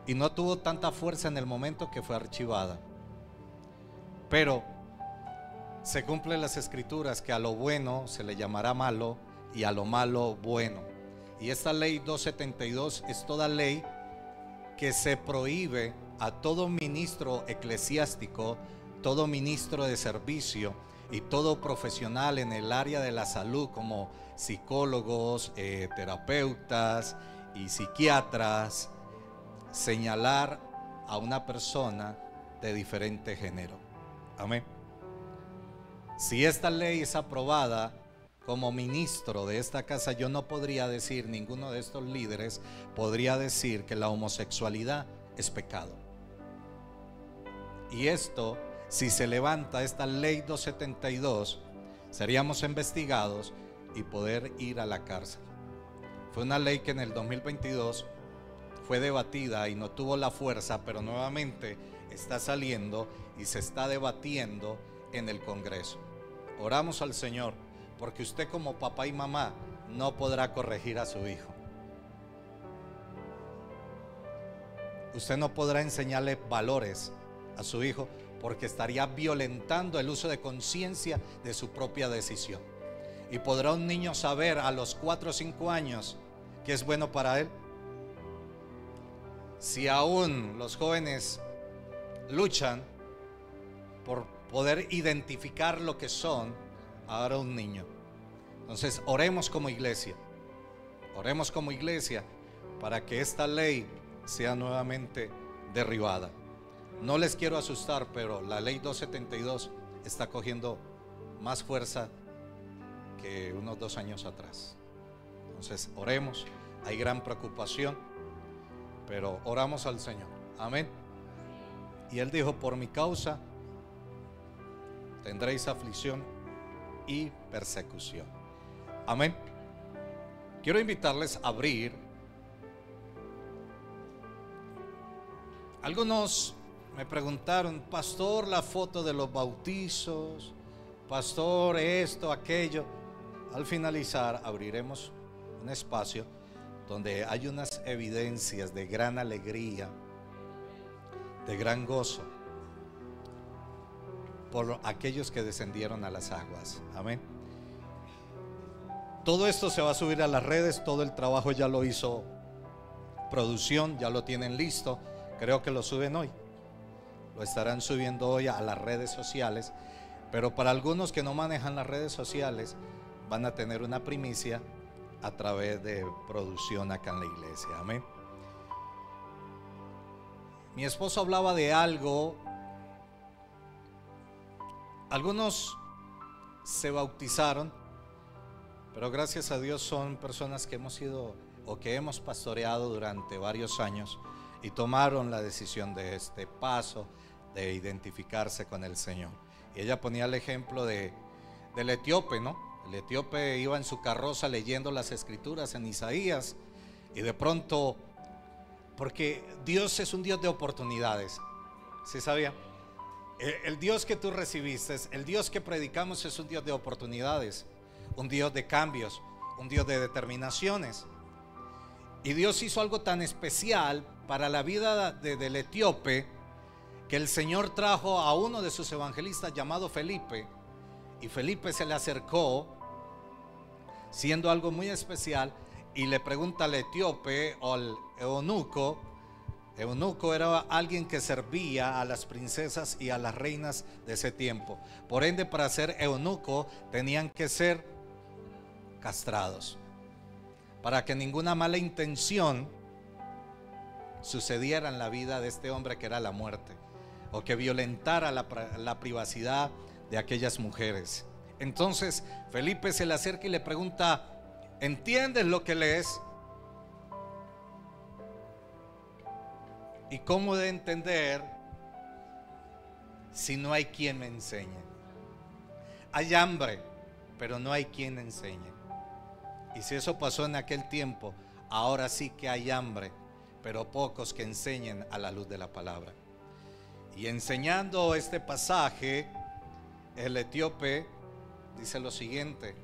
y no tuvo tanta fuerza en el momento que fue archivada. Pero se cumplen las escrituras que a lo bueno se le llamará malo y a lo malo bueno. Y esta ley 272 es toda ley que se prohíbe a todo ministro eclesiástico, todo ministro de servicio y todo profesional en el área de la salud, como psicólogos, terapeutas y psiquiatras, señalar a una persona de diferente género. Amén. Si esta ley es aprobada, como ministro de esta casa, yo no podría decir, ninguno de estos líderes podría decir que la homosexualidad es pecado. Y esto, si se levanta esta ley 272, seríamos investigados y poder ir a la cárcel. Fue una ley que en el 2022 fue debatida y no tuvo la fuerza, pero nuevamente está saliendo y se está debatiendo en el Congreso. Oramos al Señor, porque usted como papá y mamá no podrá corregir a su hijo. Usted no podrá enseñarle valores a su hijo, porque estaría violentando el uso de conciencia de su propia decisión. ¿Y podrá un niño saber a los 4 o 5 años qué es bueno para él? Si aún los jóvenes luchan por poder identificar lo que son, ahora un niño. Entonces oremos como iglesia para que esta ley sea nuevamente derribada. No les quiero asustar, pero la ley 272 está cogiendo más fuerza que unos 2 años atrás. Entonces oremos, hay gran preocupación, pero oramos al Señor. Amén. Y Él dijo: por mi causa tendréis aflicción y persecución. Amén. Quiero invitarles a abrir. Algunos me preguntaron: pastor, la foto de los bautizos, pastor, esto, aquello. Al finalizar abriremos un espacio donde hay unas evidencias de gran alegría, de gran gozo por aquellos que descendieron a las aguas. Amén. Todo esto se va a subir a las redes. Todo el trabajo ya lo hizo producción, ya lo tienen listo. Creo que lo suben hoy, lo estarán subiendo hoy a las redes sociales. Pero para algunos que no manejan las redes sociales, van a tener una primicia a través de producción acá en la iglesia. Amén. Mi esposo hablaba de algo. Algunos se bautizaron, pero gracias a Dios son personas que hemos sido o que hemos pastoreado durante varios años y tomaron la decisión de este paso de identificarse con el Señor. Y ella ponía el ejemplo del etíope, ¿no? El etíope iba en su carroza leyendo las escrituras en Isaías, y de pronto, porque Dios es un Dios de oportunidades, ¿sí sabía? El Dios que tú recibiste, el Dios que predicamos, es un Dios de oportunidades, un Dios de cambios, un Dios de determinaciones. Y Dios hizo algo tan especial para la vida del etíope, que el Señor trajo a uno de sus evangelistas llamado Felipe, y Felipe se le acercó siendo algo muy especial y le pregunta al etíope o al eunuco. Eunuco era alguien que servía a las princesas y a las reinas de ese tiempo. Por ende, para ser eunuco tenían que ser castrados, para que ninguna mala intención sucediera en la vida de este hombre, que era la muerte, o que violentara la privacidad de aquellas mujeres. Entonces Felipe se le acerca y le pregunta: ¿entiendes lo que lees? ¿Y cómo de entender si no hay quien me enseñe? Hay hambre, pero no hay quien enseñe. Y si eso pasó en aquel tiempo, ahora sí que hay hambre, pero pocos que enseñen a la luz de la palabra. Y enseñando este pasaje, el etíope dice lo siguiente: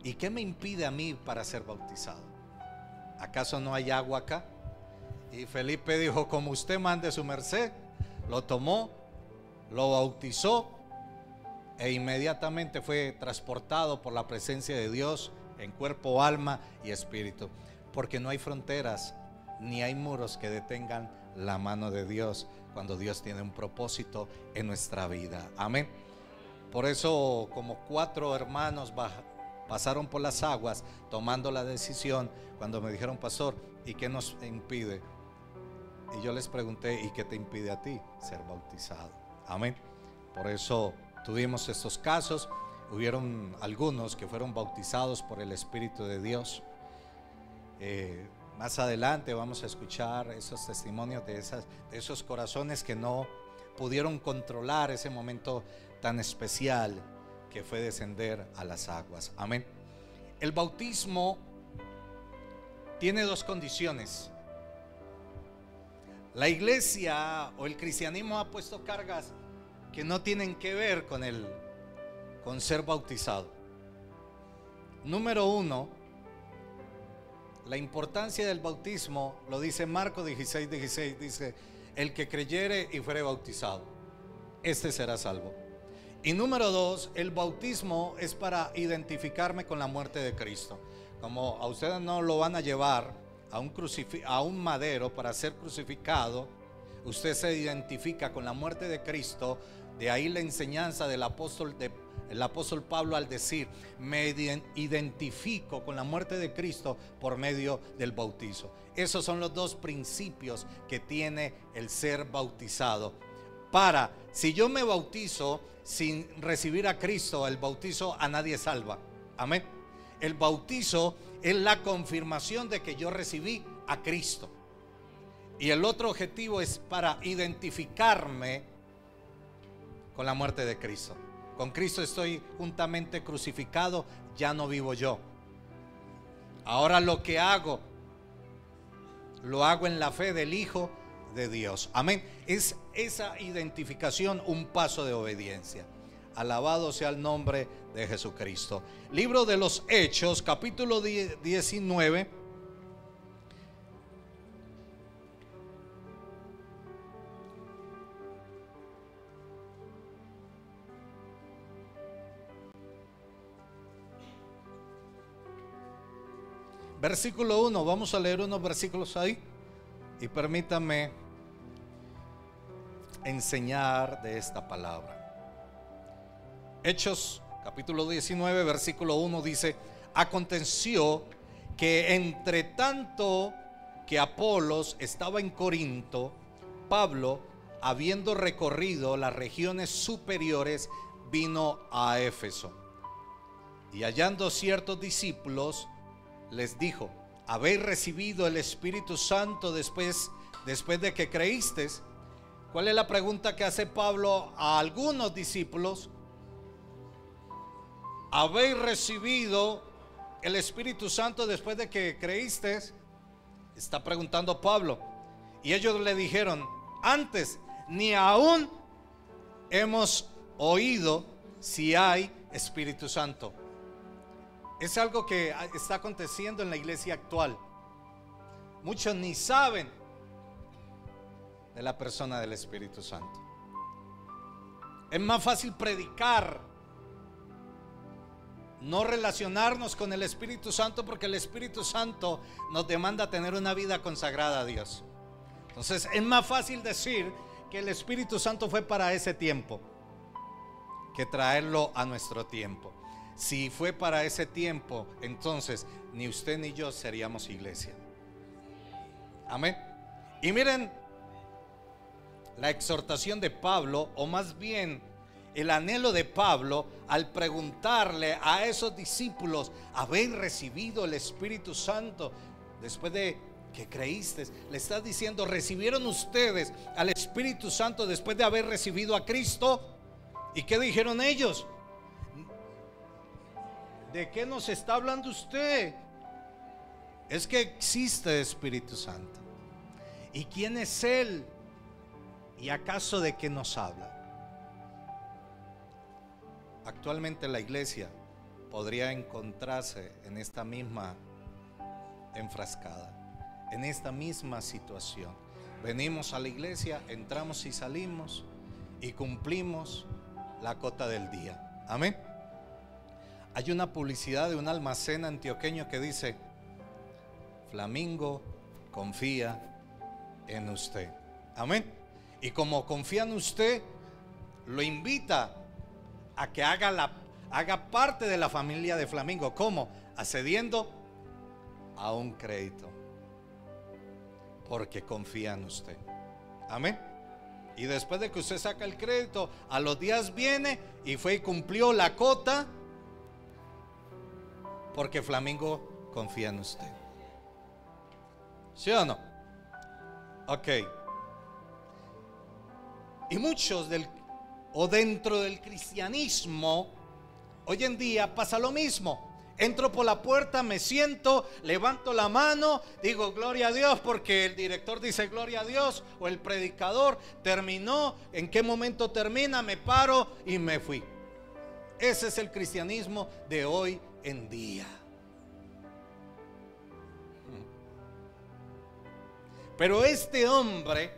¿y qué me impide a mí para ser bautizado? ¿Acaso no hay agua acá? Y Felipe dijo: como usted mande, su merced. Lo tomó, lo bautizó e inmediatamente fue transportado por la presencia de Dios en cuerpo, alma y espíritu. Porque no hay fronteras ni hay muros que detengan la mano de Dios cuando Dios tiene un propósito en nuestra vida. Amén. Por eso, como 4 hermanos pasaron por las aguas tomando la decisión, cuando me dijeron: pastor, ¿y qué nos impide? Y yo les pregunté: ¿y qué te impide a ti ser bautizado? Amén. Por eso tuvimos estos casos. Hubieron algunos que fueron bautizados por el Espíritu de Dios. Más adelante vamos a escuchar esos testimonios de esos corazones que no pudieron controlar ese momento tan especial que fue descender a las aguas. Amén. El bautismo tiene 2 condiciones. La iglesia o el cristianismo ha puesto cargas que no tienen que ver con ser bautizado. Número 1, la importancia del bautismo lo dice Marcos 16:16, dice: el que creyere y fuere bautizado, este será salvo. Y número 2, el bautismo es para identificarme con la muerte de Cristo. Como a ustedes no lo van a llevar a un madero para ser crucificado, usted se identifica con la muerte de Cristo. De ahí la enseñanza del apóstol Pablo al decir: me identifico con la muerte de Cristo por medio del bautizo. Esos son los 2 principios que tiene el ser bautizado. Si yo me bautizo sin recibir a Cristo, el bautizo a nadie salva. Amén. El bautizo es la confirmación de que yo recibí a Cristo. Y el otro objetivo es para identificarme con la muerte de Cristo. Con Cristo estoy juntamente crucificado, ya no vivo yo. Ahora lo que hago, lo hago en la fe del Hijo de Dios. Amén. Es esa identificación un paso de obediencia. Alabado sea el nombre de Jesucristo. Libro de los Hechos, capítulo 19. Versículo 1, vamos a leer unos versículos ahí y permítanme enseñar de esta palabra. Hechos capítulo 19 versículo 1 dice: aconteció que entre tanto que Apolos estaba en Corinto, Pablo, habiendo recorrido las regiones superiores, vino a Éfeso, y hallando ciertos discípulos les dijo: ¿habéis recibido el Espíritu Santo después de que creísteis? ¿Cuál es la pregunta que hace Pablo a algunos discípulos? ¿Habéis recibido el Espíritu Santo después de que creísteis? Está preguntando Pablo. Y ellos le dijeron: antes ni aún hemos oído si hay Espíritu Santo. Es algo que está aconteciendo en la iglesia actual. Muchos ni saben de la persona del Espíritu Santo. Es más fácil predicar, no relacionarnos con el Espíritu Santo, porque el Espíritu Santo nos demanda tener una vida consagrada a Dios. Entonces es más fácil decir que el Espíritu Santo fue para ese tiempo que traerlo a nuestro tiempo. Si fue para ese tiempo, entonces ni usted ni yo seríamos iglesia. Amén. Y miren la exhortación de Pablo, o más bien el anhelo de Pablo al preguntarle a esos discípulos: ¿habéis recibido el Espíritu Santo después de que creíste? Le está diciendo: ¿recibieron ustedes al Espíritu Santo después de haber recibido a Cristo? ¿Y qué dijeron ellos? ¿De qué nos está hablando usted? Es que existe Espíritu Santo. ¿Y quién es Él? ¿Y acaso de qué nos habla? Actualmente la iglesia podría encontrarse en esta misma enfrascada. en esta misma situación. Venimos a la iglesia, entramos y salimos y cumplimos la cota del día. Amén. Hay una publicidad de un almacén antioqueño que dice: Flamingo confía en usted. Amén. Y como confía en usted, lo invita a que haga parte de la familia de Flamingo. ¿Cómo? Accediendo a un crédito, porque confía en usted. Amén. Y después de que usted saca el crédito, a los días viene y fue y cumplió la cota, porque Flamingo confía en usted. ¿Sí o no? Ok. Y muchos dentro del cristianismo hoy en día pasa lo mismo. Entro por la puerta, me siento, levanto la mano, digo gloria a Dios porque el director dice gloria a Dios, o el predicador terminó. ¿En qué momento termina? Me paro y me fui. Ese es el cristianismo de hoy en día. Pero este hombre,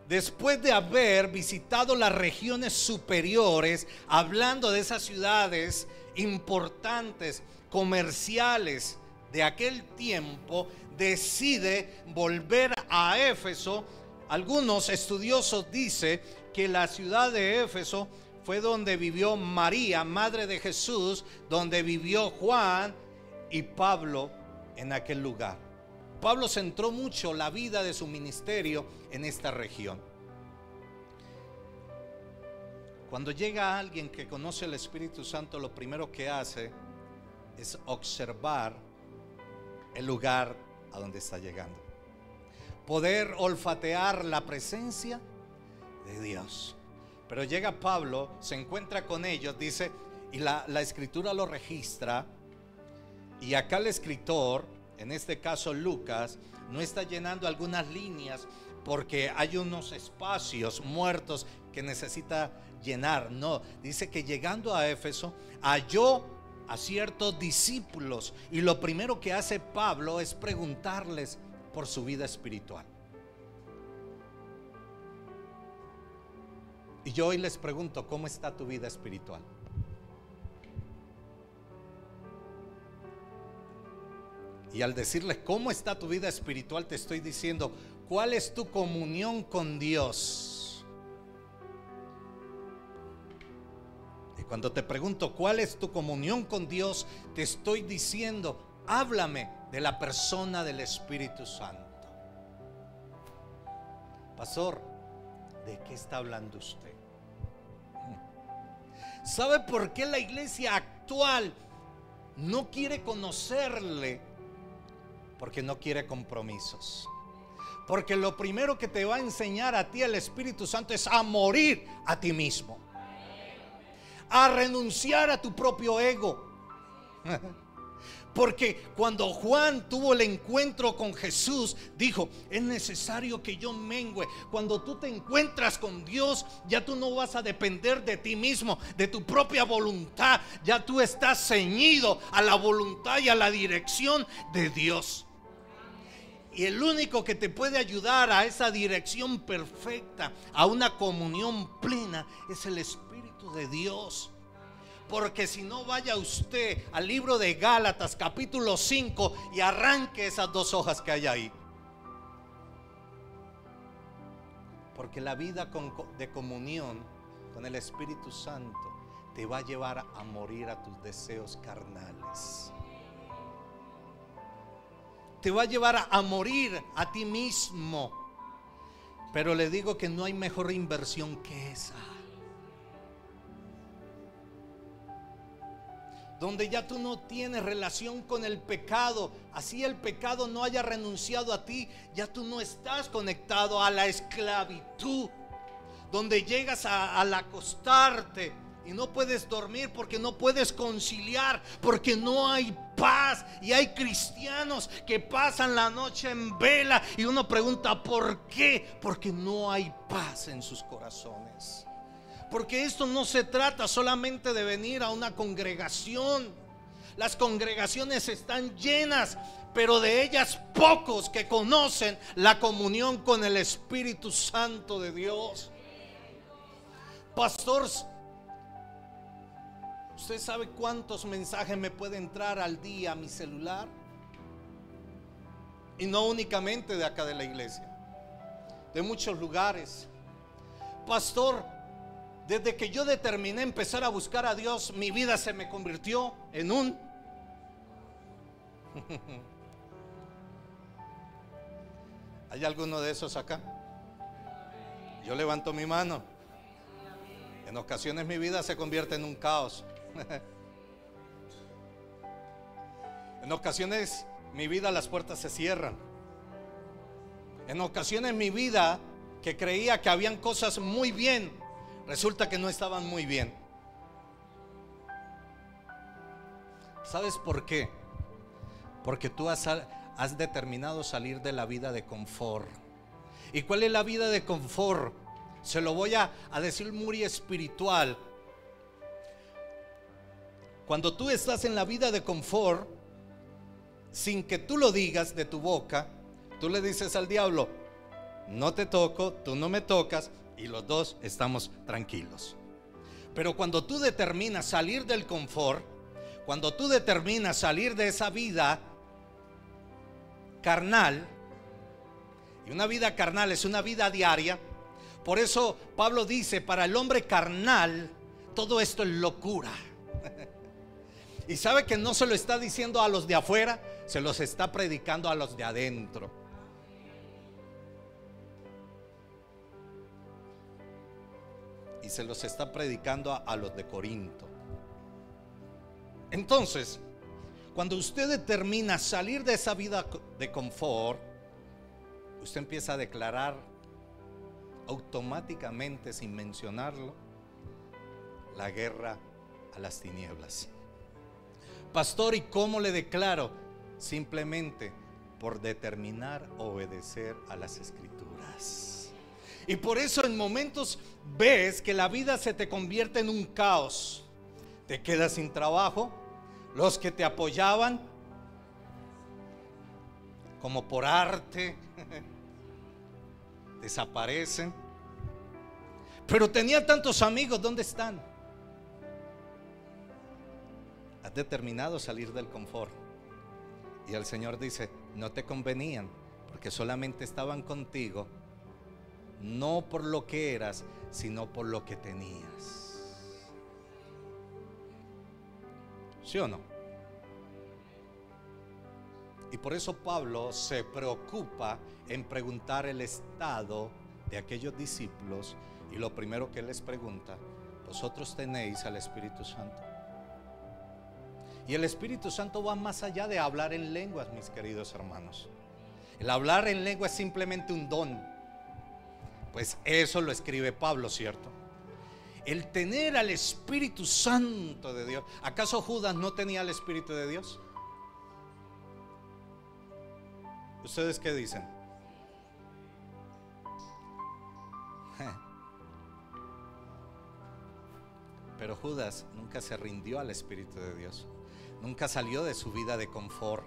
después de haber visitado las regiones superiores, hablando de esas ciudades importantes, comerciales de aquel tiempo, decide volver a Éfeso. Algunos estudiosos dicen que la ciudad de Éfeso fue donde vivió María, madre de Jesús, donde vivió Juan y Pablo en aquel lugar. Pablo centró mucho la vida de su ministerio en esta región. Cuando llega alguien que conoce el Espíritu Santo, lo primero que hace es observar el lugar a donde está llegando, poder olfatear la presencia de Dios. Pero llega Pablo, se encuentra con ellos, dice, y la escritura lo registra, y acá el escritor, en este caso Lucas, no está llenando algunas líneas porque hay unos espacios muertos que necesita llenar. No, dice que llegando a Éfeso halló a ciertos discípulos, y lo primero que hace Pablo es preguntarles por su vida espiritual. Y yo hoy les pregunto, ¿cómo está tu vida espiritual? Y al decirles cómo está tu vida espiritual, te estoy diciendo cuál es tu comunión con Dios. Y cuando te pregunto cuál es tu comunión con Dios, te estoy diciendo, háblame de la persona del Espíritu Santo. Pastor, ¿de qué está hablando usted? ¿Sabe por qué la iglesia actual no quiere conocerle? Porque no quiere compromisos. Porque lo primero que te va a enseñar a ti el Espíritu Santo es a morir a ti mismo, a renunciar a tu propio ego. Porque cuando Juan tuvo el encuentro con Jesús, dijo, es necesario que yo mengüe. Cuando tú te encuentras con Dios, ya tú no vas a depender de ti mismo, de tu propia voluntad. Ya tú estás ceñido a la voluntad y a la dirección de Dios. Y el único que te puede ayudar a esa dirección perfecta, a una comunión plena, es el Espíritu de Dios. Porque si no, vaya usted al libro de Gálatas capítulo 5 y arranque esas 2 hojas que hay ahí. Porque la vida de comunión con el Espíritu Santo te va a llevar a morir a tus deseos carnales. Te va a llevar a morir a ti mismo. Pero le digo que no hay mejor inversión que esa. Donde ya tú no tienes relación con el pecado, así el pecado no haya renunciado a ti, ya tú no estás conectado a la esclavitud. Donde llegas al acostarte y no puedes dormir porque no puedes conciliar, porque no hay paz. Y hay cristianos que pasan la noche en vela y uno pregunta ¿por qué? Porque no hay paz en sus corazones. Porque esto no se trata solamente de venir a una congregación. las congregaciones están llenas, pero de ellas pocos que conocen la comunión con el Espíritu Santo de Dios. Pastor, ¿usted sabe cuántos mensajes me puede entrar al día a mi celular? Y no únicamente de acá de la iglesia, de muchos lugares. Pastor, desde que yo determiné empezar a buscar a Dios, mi vida se me convirtió en un ¿Hay alguno de esos acá? Yo levanto mi mano. En ocasiones mi vida se convierte en un caos. En ocasiones mi vida, las puertas se cierran. En ocasiones mi vida, que creía que habían cosas muy bien, resulta que no estaban muy bien. ¿Sabes por qué? Porque tú has determinado salir de la vida de confort. ¿Y cuál es la vida de confort? Se lo voy a decir muy espiritual. Cuando tú estás en la vida de confort, sin que tú lo digas de tu boca, tú le dices al diablo: no te toco, tú no me tocas, y los dos estamos tranquilos. Pero cuando tú determinas salir del confort, cuando tú determinas salir de esa vida carnal, y una vida carnal es una vida diaria. Por eso Pablo dice: para el hombre carnal todo esto es locura. Y sabe que no se lo está diciendo a los de afuera, se los está predicando a los de adentro. Y se los está predicando a los de Corinto. Entonces, cuando usted determina salir de esa vida de confort, usted empieza a declarar automáticamente, sin mencionarlo, la guerra a las tinieblas. Pastor, ¿y cómo le declaro? Simplemente por determinar obedecer a las Escrituras. Y por eso en momentos ves que la vida se te convierte en un caos. Te quedas sin trabajo. Los que te apoyaban, como por arte, desaparecen. Pero tenía tantos amigos, ¿dónde están? Has determinado salir del confort. Y el Señor dice: no te convenían, porque solamente estaban contigo, no por lo que eras, sino por lo que tenías. ¿Sí o no? Y por eso Pablo se preocupa en preguntar el estado de aquellos discípulos. Y lo primero que él les pregunta: ¿vosotros tenéis al Espíritu Santo? Y el Espíritu Santo va más allá de hablar en lenguas, mis queridos hermanos. El hablar en lengua es simplemente un don. Pues eso lo escribe Pablo, ¿cierto? El tener al Espíritu Santo de Dios. ¿Acaso Judas no tenía el Espíritu de Dios? ¿Ustedes qué dicen? Pero Judas nunca se rindió al Espíritu de Dios. Nunca salió de su vida de confort.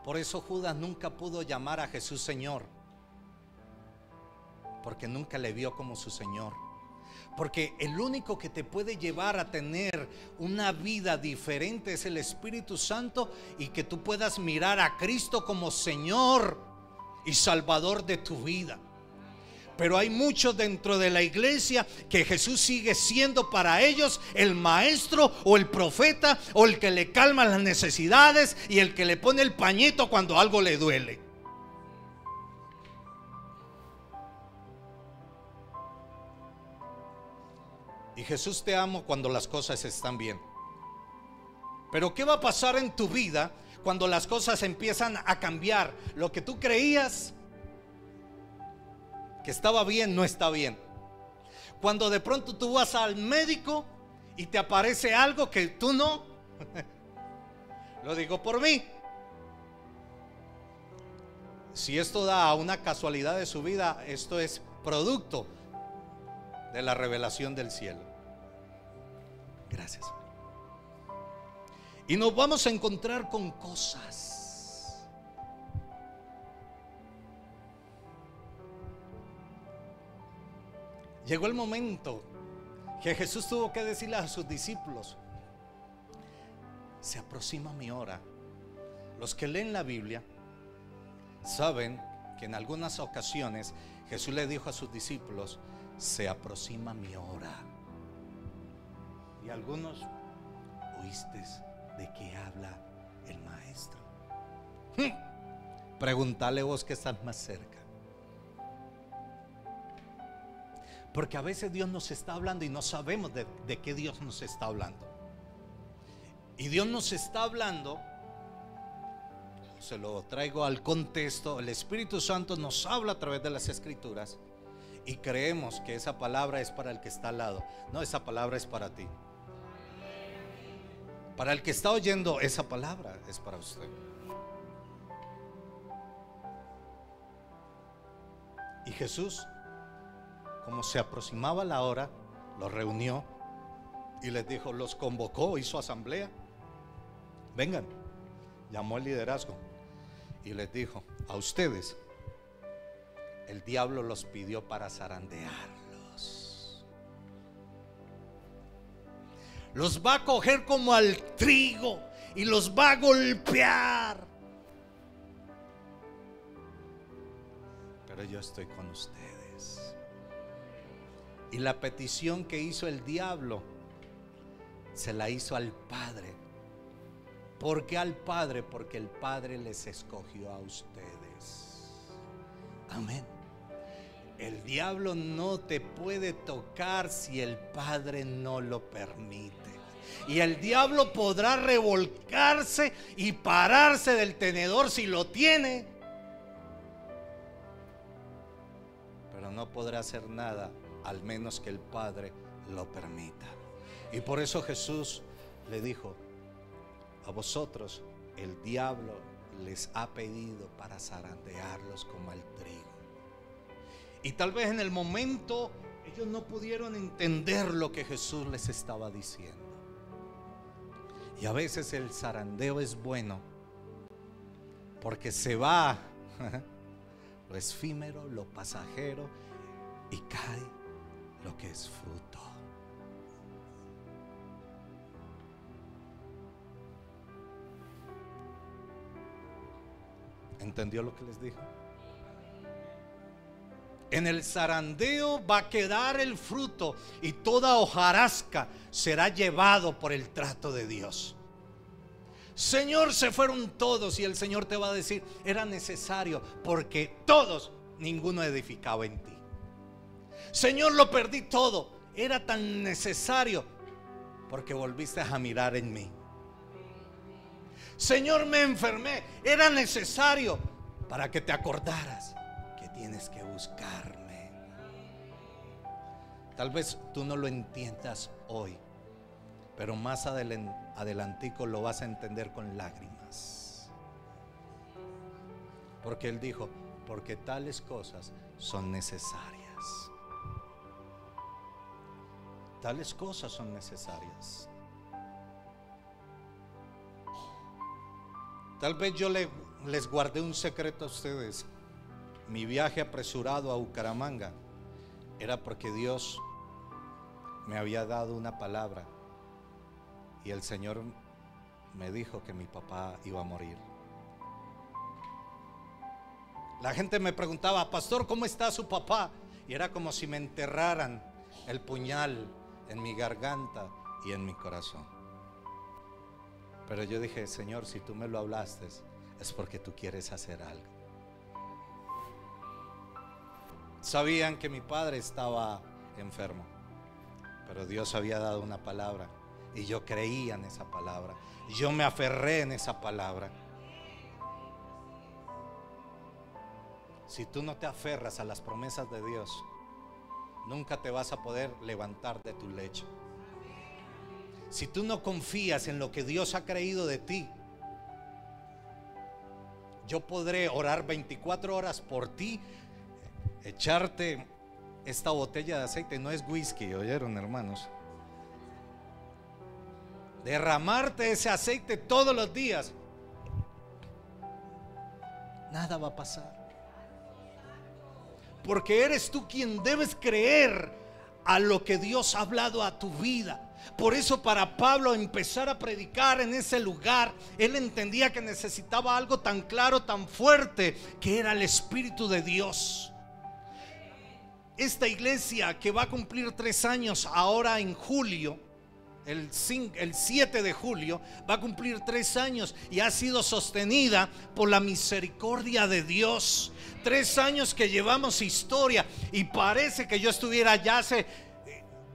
Por eso Judas nunca pudo llamar a Jesús Señor, porque nunca le vio como su Señor. Porque el único que te puede llevar a tener una vida diferente es el Espíritu Santo, y que tú puedas mirar a Cristo como Señor y Salvador de tu vida. Pero hay muchos dentro de la iglesia que Jesús sigue siendo para ellos el maestro o el profeta, o el que le calma las necesidades y el que le pone el pañito cuando algo le duele. Y Jesús te ama cuando las cosas están bien. Pero ¿qué va a pasar en tu vida cuando las cosas empiezan a cambiar? Lo que tú creías que estaba bien, no está bien. Cuando de pronto tú vas al médico y te aparece algo que tú no. Lo digo por mí. Si esto da una casualidad de su vida, esto es producto de la revelación del cielo. Gracias. Y nos vamos a encontrar con cosas. Llegó el momento que Jesús tuvo que decirle a sus discípulos: se aproxima mi hora. Los que leen la Biblia saben que en algunas ocasiones Jesús le dijo a sus discípulos: se aproxima mi hora. Y algunos: ¿oíste de qué habla el maestro? Pregúntale vos que estás más cerca. Porque a veces Dios nos está hablando y no sabemos de qué Dios nos está hablando. Y Dios nos está hablando, se lo traigo al contexto. El Espíritu Santo nos habla a través de las Escrituras y creemos que esa palabra es para el que está al lado. No, esa palabra es para ti. Para el que está oyendo, esa palabra es para usted. Y Jesús, como se aproximaba la hora, los reunió y les dijo, los convocó, hizo asamblea. Vengan, llamó al liderazgo y les dijo: a ustedes el diablo los pidió para zarandearlos. Los va a coger como al trigo y los va a golpear. Pero yo estoy con ustedes. Y la petición que hizo el diablo se la hizo al Padre. ¿Por qué al Padre? Porque el Padre les escogió a ustedes. Amén. El diablo no te puede tocar si el Padre no lo permite. Y el diablo podrá revolcarse y pararse del tenedor si lo tiene, pero no podrá hacer nada al menos que el Padre lo permita. Y por eso Jesús le dijo: a vosotros el diablo les ha pedido para zarandearlos como el trigo. Y tal vez en el momento ellos no pudieron entender lo que Jesús les estaba diciendo. Y a veces el zarandeo es bueno, porque se va lo efímero, lo pasajero, y cae lo que es fruto. ¿Entendió lo que les dijo? En el zarandeo va a quedar el fruto y toda hojarasca será llevado por el trato de Dios. Señor, se fueron todos, y el Señor te va a decir: era necesario, porque todos, ninguno edificaba en ti. Señor, lo perdí todo, era tan necesario, porque volviste a mirar en mí. Señor, me enfermé, era necesario para que te acordaras que tienes que buscarme. Tal vez tú no lo entiendas hoy, pero más adelantico lo vas a entender con lágrimas. Porque Él dijo: porque tales cosas son necesarias. Tales cosas son necesarias. Tal vez yo les guardé un secreto a ustedes. Mi viaje apresurado a Bucaramanga era porque Dios me había dado una palabra, y el Señor me dijo que mi papá iba a morir. La gente me preguntaba: pastor, ¿cómo está su papá? Y era como si me enterraran el puñal en mi garganta y en mi corazón. Pero yo dije: Señor, si tú me lo hablaste, es porque tú quieres hacer algo. Sabían que mi padre estaba enfermo, pero Dios había dado una palabra, y yo creía en esa palabra. Yo me aferré en esa palabra. Si tú no te aferras a las promesas de Dios, nunca te vas a poder levantar de tu lecho. Si tú no confías en lo que Dios ha creído de ti, yo podré orar 24 horas por ti, echarte esta botella de aceite. No es whisky, ¿oyeron, hermanos? derramarte ese aceite todos los días, nada va a pasar. Porque eres tú quien debes creer a lo que Dios ha hablado a tu vida. Por eso para Pablo empezar a predicar en ese lugar, él entendía que necesitaba algo tan claro, tan fuerte, que era el Espíritu de Dios. Esta iglesia que va a cumplir 3 años ahora en julio, el 7 de julio, va a cumplir 3 años y ha sido sostenida por la misericordia de Dios. 3 años que llevamos historia, y parece que yo estuviera ya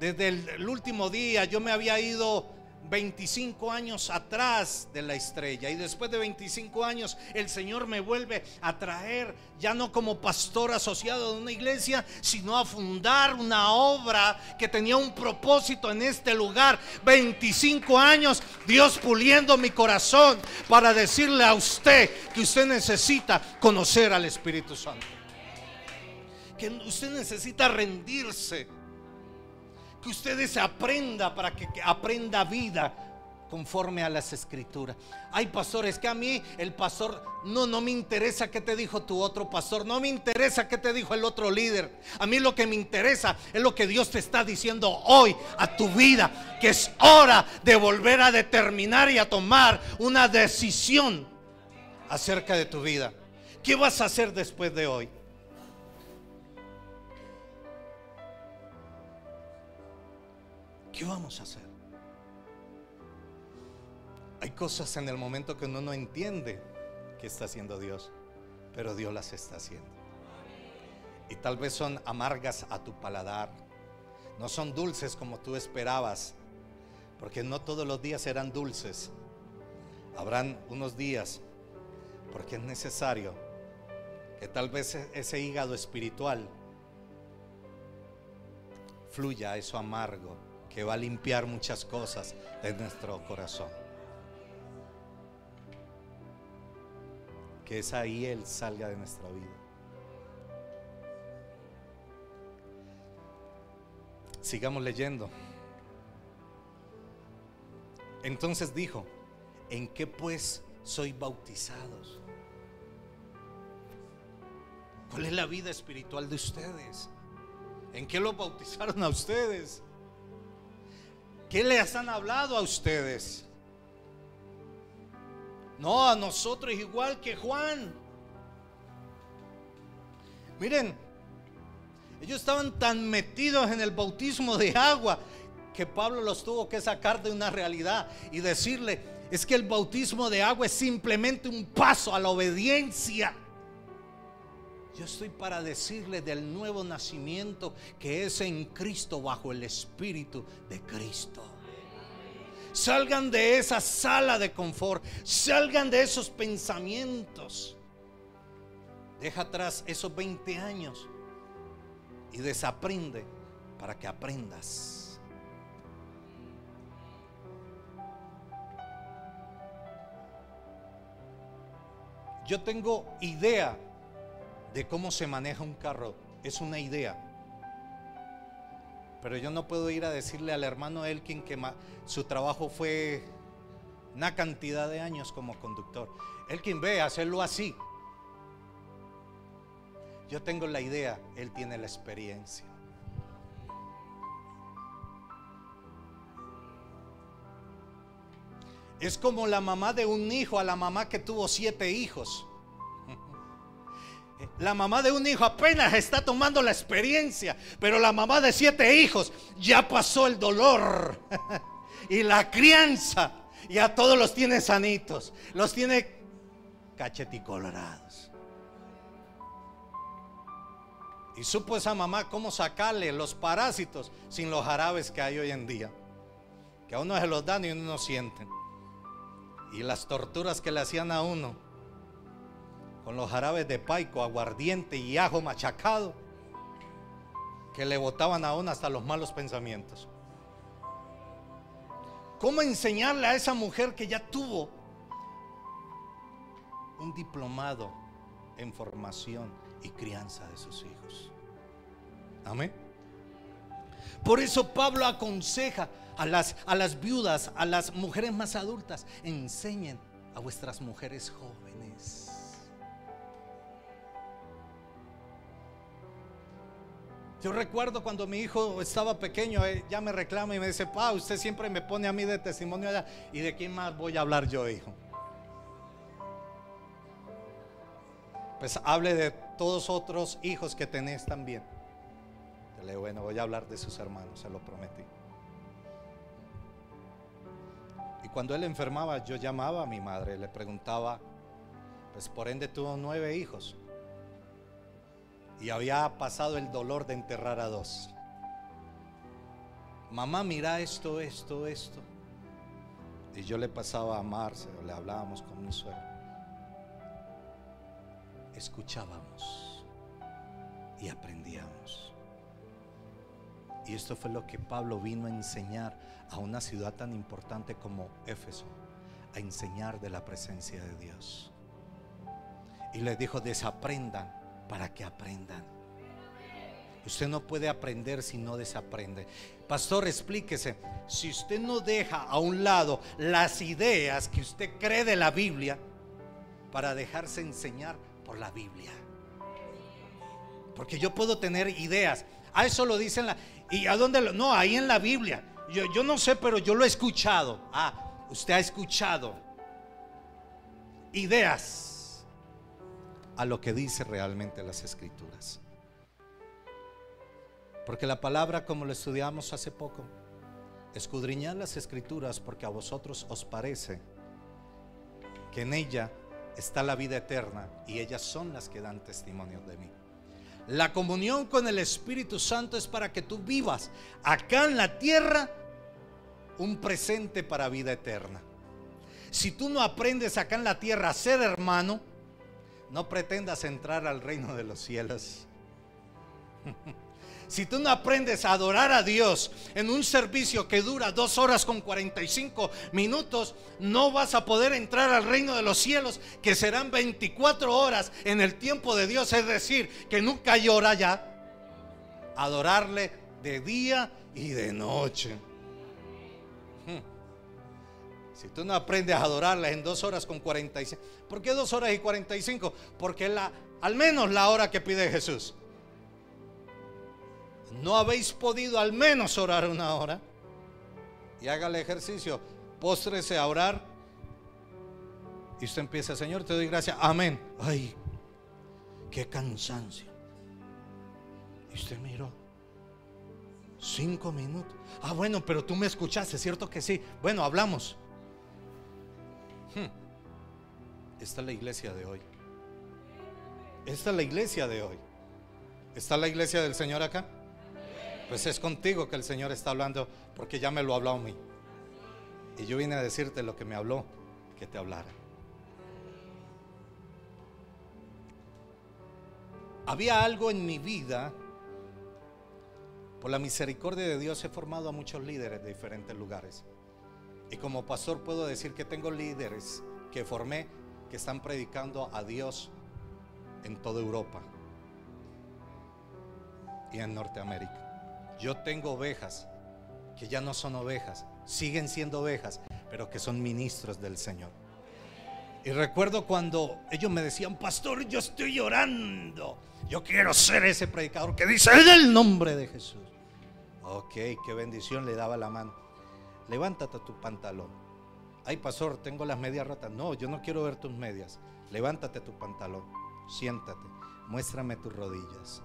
desde el último día. Yo me había ido 25 años atrás de la estrella, y después de 25 años el Señor me vuelve a traer, ya no como pastor asociado de una iglesia, sino a fundar una obra que tenía un propósito en este lugar. 25 años Dios puliendo mi corazón para decirle a usted que usted necesita conocer al Espíritu Santo, que usted necesita rendirse, que ustedes aprenda para que aprenda vida conforme a las Escrituras. Hay pastores que a mí el pastor no me interesa qué te dijo tu otro pastor, no me interesa qué te dijo el otro líder. A mí lo que me interesa es lo que Dios te está diciendo hoy a tu vida, que es hora de volver a determinar y a tomar una decisión acerca de tu vida. ¿Qué vas a hacer después de hoy? ¿Qué vamos a hacer? Hay cosas en el momento que uno no entiende que está haciendo Dios, pero Dios las está haciendo. Y tal vez son amargas a tu paladar, no son dulces como tú esperabas, porque no todos los días serán dulces. Habrán unos días, porque es necesario que tal vez ese hígado espiritual fluya a eso amargo, que va a limpiar muchas cosas de nuestro corazón. Que esa hiel salga de nuestra vida. Sigamos leyendo. Entonces dijo: ¿en qué pues sois bautizados? ¿Cuál es la vida espiritual de ustedes? ¿En qué los bautizaron a ustedes? ¿Qué les han hablado a ustedes? No, a nosotros igual que Juan. Miren, ellos estaban tan metidos en el bautismo de agua que Pablo los tuvo que sacar de una realidad y decirle: es que el bautismo de agua es simplemente un paso a la obediencia. Yo estoy para decirle del nuevo nacimiento, que es en Cristo, bajo el Espíritu de Cristo. Salgan de esa sala de confort, salgan de esos pensamientos. Deja atrás esos 20 años y desaprende para que aprendas. Yo tengo idea de cómo se maneja un carro, es una idea, pero yo no puedo ir a decirle al hermano Elkin que su trabajo fue una cantidad de años como conductor: Elkin, ve a hacerlo así. Yo tengo la idea, él tiene la experiencia. Es como la mamá de un hijo a la mamá que tuvo 7 hijos. La mamá de un hijo apenas está tomando la experiencia, pero la mamá de 7 hijos ya pasó el dolor y la crianza, y a todos los tiene sanitos, los tiene cacheticolorados. Y supo esa mamá cómo sacarle los parásitos sin los jarabes que hay hoy en día, que a uno se los dan y uno no siente. Y las torturas que le hacían a uno con los jarabes de paico, aguardiente y ajo machacado, que le botaban a uno hasta los malos pensamientos. ¿Cómo enseñarle a esa mujer que ya tuvo un diplomado en formación y crianza de sus hijos? Amén. Por eso Pablo aconseja a las viudas, a las mujeres más adultas: enseñen a vuestras mujeres jóvenes. Yo recuerdo cuando mi hijo estaba pequeño, ya me reclama y me dice: pa, usted siempre me pone a mí de testimonio allá. ¿Y de quién más voy a hablar yo, hijo? Pues hable de todos otros hijos que tenés también. Le digo: bueno, voy a hablar de sus hermanos, se lo prometí. Y cuando él enfermaba, yo llamaba a mi madre, le preguntaba, pues por ende tuvo 9 hijos. Y había pasado el dolor de enterrar a 2. Mamá, mira esto. Y yo le pasaba a Marce, o le hablábamos con mi suegra. Escuchábamos y aprendíamos. Y esto fue lo que Pablo vino a enseñar a una ciudad tan importante como Éfeso, a enseñar de la presencia de Dios. Y les dijo: desaprendan para que aprendan. Usted no puede aprender si no desaprende. Pastor, explíquese. Si usted no deja a un lado las ideas que usted cree de la Biblia para dejarse enseñar por la Biblia. Porque yo puedo tener ideas. Eso lo dicen ¿y a dónde no? Ahí en la Biblia. Yo no sé, pero yo lo he escuchado. Usted ha escuchado ideas a lo que dice realmente las Escrituras. Porque la palabra, como lo estudiamos hace poco, escudriñad las Escrituras, porque a vosotros os parece que en ella está la vida eterna, y ellas son las que dan testimonio de mí. La comunión con el Espíritu Santo es para que tú vivas acá en la tierra un presente para vida eterna. Si tú no aprendes acá en la tierra a ser hermano, no pretendas entrar al reino de los cielos. Si tú no aprendes a adorar a Dios en un servicio que dura 2 horas con 45 minutos, no vas a poder entrar al reino de los cielos, que serán 24 horas en el tiempo de Dios. Es decir, que nunca hay hora ya. Adorarle de día y de noche. Si tú no aprendes a adorarle en 2 horas con 45, ¿por qué 2 horas y 45? Porque al menos la hora que pide Jesús. ¿No habéis podido al menos orar 1 hora? Y haga el ejercicio, póstrese a orar. Y usted empieza: Señor, te doy gracias, amén. Ay, qué cansancio. Y usted miró 5 minutos. Bueno, pero tú me escuchaste, ¿cierto que sí? Bueno, hablamos. Esta es la iglesia de hoy. Esta es la iglesia de hoy. ¿Está la iglesia del Señor acá? Pues es contigo que el Señor está hablando, porque ya me lo habló a mí. Y yo vine a decirte lo que me habló, que te hablara. Había algo en mi vida. Por la misericordia de Dios he formado a muchos líderes de diferentes lugares. Y como pastor puedo decir que tengo líderes que formé, que están predicando a Dios en toda Europa y en Norteamérica. Yo tengo ovejas que ya no son ovejas, siguen siendo ovejas, pero que son ministros del Señor. Y recuerdo cuando ellos me decían: pastor, yo estoy llorando, yo quiero ser ese predicador que dice en el nombre de Jesús. Ok, qué bendición. Le daba la mano: levántate tu pantalón. Ay, pastor, tengo las medias rotas. No, yo no quiero ver tus medias. Levántate tu pantalón, siéntate, muéstrame tus rodillas.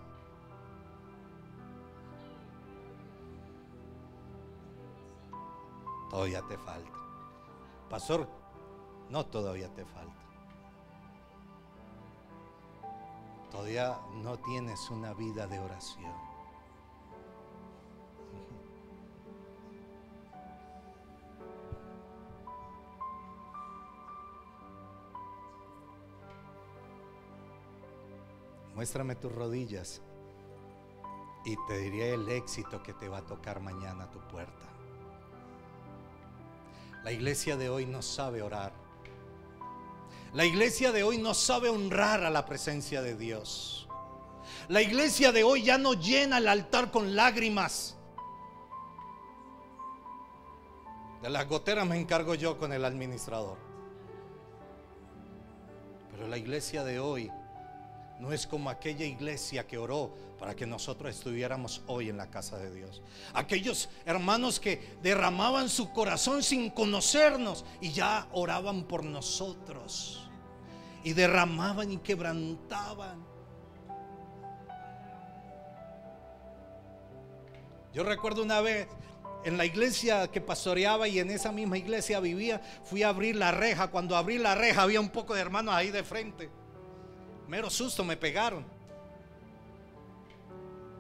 Todavía te falta. Pastor, no, todavía te falta. Todavía no tienes una vida de oración. Muéstrame tus rodillas y te diré el éxito que te va a tocar mañana a tu puerta. La iglesia de hoy no sabe orar. La iglesia de hoy no sabe honrar a la presencia de Dios. La iglesia de hoy ya no llena el altar con lágrimas. De las goteras me encargo yo con el administrador. Pero la iglesia de hoy no es como aquella iglesia que oró para que nosotros estuviéramos hoy en la casa de Dios. Aquellos hermanos que derramaban su corazón sin conocernos y ya oraban por nosotros. Y derramaban y quebrantaban. Yo recuerdo una vez en la iglesia que pastoreaba y en esa misma iglesia vivía, fui a abrir la reja. Cuando abrí la reja había un poco de hermanos ahí de frente. Mero susto, me pegaron.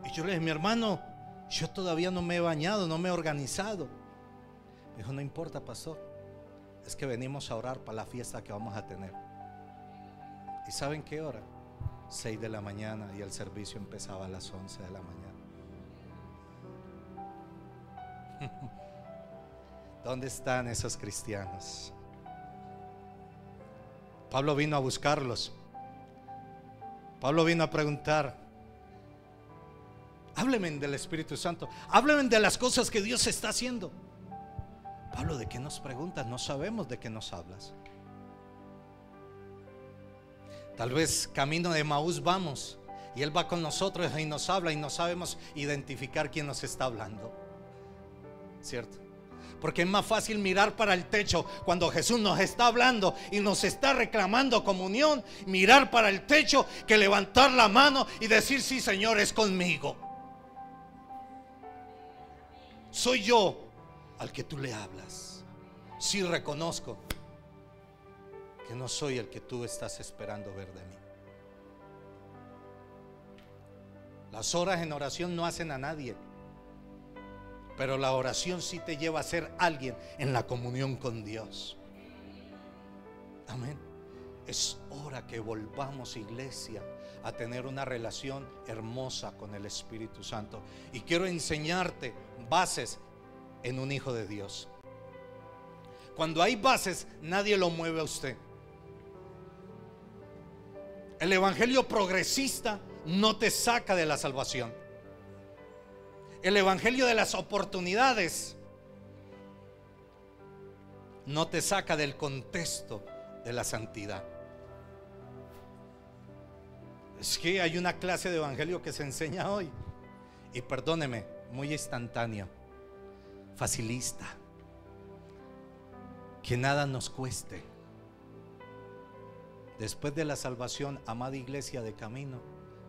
Y yo le dije: mi hermano, yo todavía no me he bañado, no me he organizado. Me dijo: no importa, pastor, es que venimos a orar para la fiesta que vamos a tener. ¿Y saben qué hora? 6 de la mañana, y el servicio empezaba a las 11 de la mañana. ¿Dónde están esos cristianos? Pablo vino a buscarlos. Pablo vino a preguntar: háblenme del Espíritu Santo, háblenme de las cosas que Dios está haciendo. Pablo, ¿de qué nos preguntas? No sabemos de qué nos hablas. Tal vez camino de Emaús vamos y Él va con nosotros y nos habla y no sabemos identificar quién nos está hablando, ¿cierto? Porque es más fácil mirar para el techo cuando Jesús nos está hablando y nos está reclamando comunión. Mirar para el techo que levantar la mano y decir: sí, Señor, es conmigo. Soy yo al que tú le hablas. Sí, reconozco que no soy el que tú estás esperando ver de mí. Las horas en oración no hacen a nadie, pero la oración sí te lleva a ser alguien en la comunión con Dios. Amén. Es hora que volvamos, iglesia, a tener una relación hermosa con el Espíritu Santo. Y quiero enseñarte bases en un hijo de Dios. Cuando hay bases, nadie lo mueve a usted. El evangelio progresista no te saca de la salvación. El evangelio de las oportunidades no te saca del contexto de la santidad. Es que hay una clase de evangelio que se enseña hoy, y perdóneme, muy instantáneo, facilista, que nada nos cueste. Después de la salvación, amada iglesia de Camino,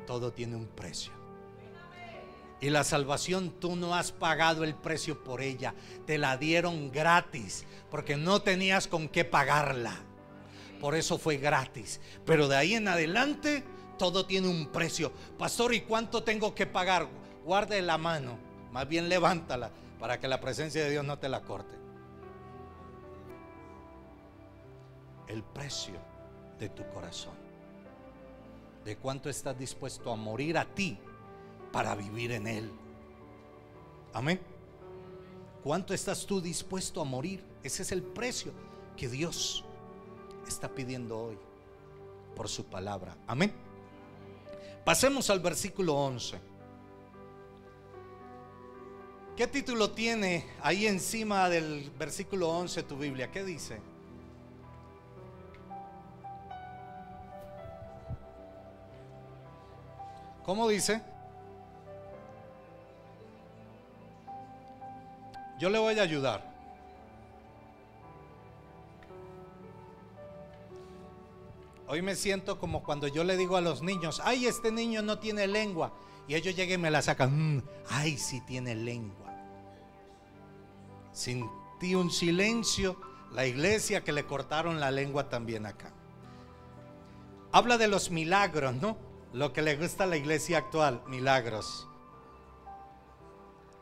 todo tiene un precio. Y la salvación, tú no has pagado el precio por ella, te la dieron gratis, porque no tenías con qué pagarla. Por eso fue gratis. Pero de ahí en adelante, todo tiene un precio. Pastor, ¿y cuánto tengo que pagar? Guarde la mano, más bien levántala, para que la presencia de Dios no te la corte. El precio de tu corazón, de cuánto estás dispuesto a morir a ti para vivir en Él. Amén. ¿Cuánto estás tú dispuesto a morir? Ese es el precio que Dios está pidiendo hoy por su palabra. Amén. Pasemos al versículo 11. ¿Qué título tiene ahí encima del versículo 11 tu Biblia? ¿Qué dice? ¿Cómo dice? Yo le voy a ayudar. Hoy me siento como cuando yo le digo a los niños: ay, este niño no tiene lengua. Y ellos llegan y me la sacan. Ay, sí tiene lengua. Sentí un silencio. La iglesia que le cortaron la lengua también acá. Habla de los milagros, ¿no? Lo que le gusta a la iglesia actual, milagros.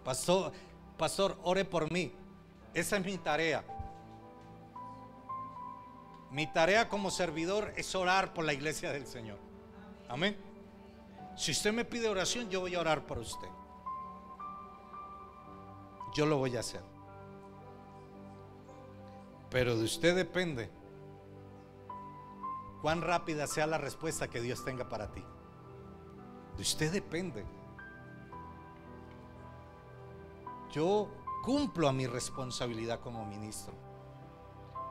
Pastor, ore por mí. Esa es mi tarea. Mi tarea como servidor es orar por la iglesia del Señor. Amén. Si usted me pide oración, yo voy a orar por usted. Yo lo voy a hacer. Pero de usted depende cuán rápida sea la respuesta que Dios tenga para ti. De usted depende. Yo cumplo a mi responsabilidad como ministro,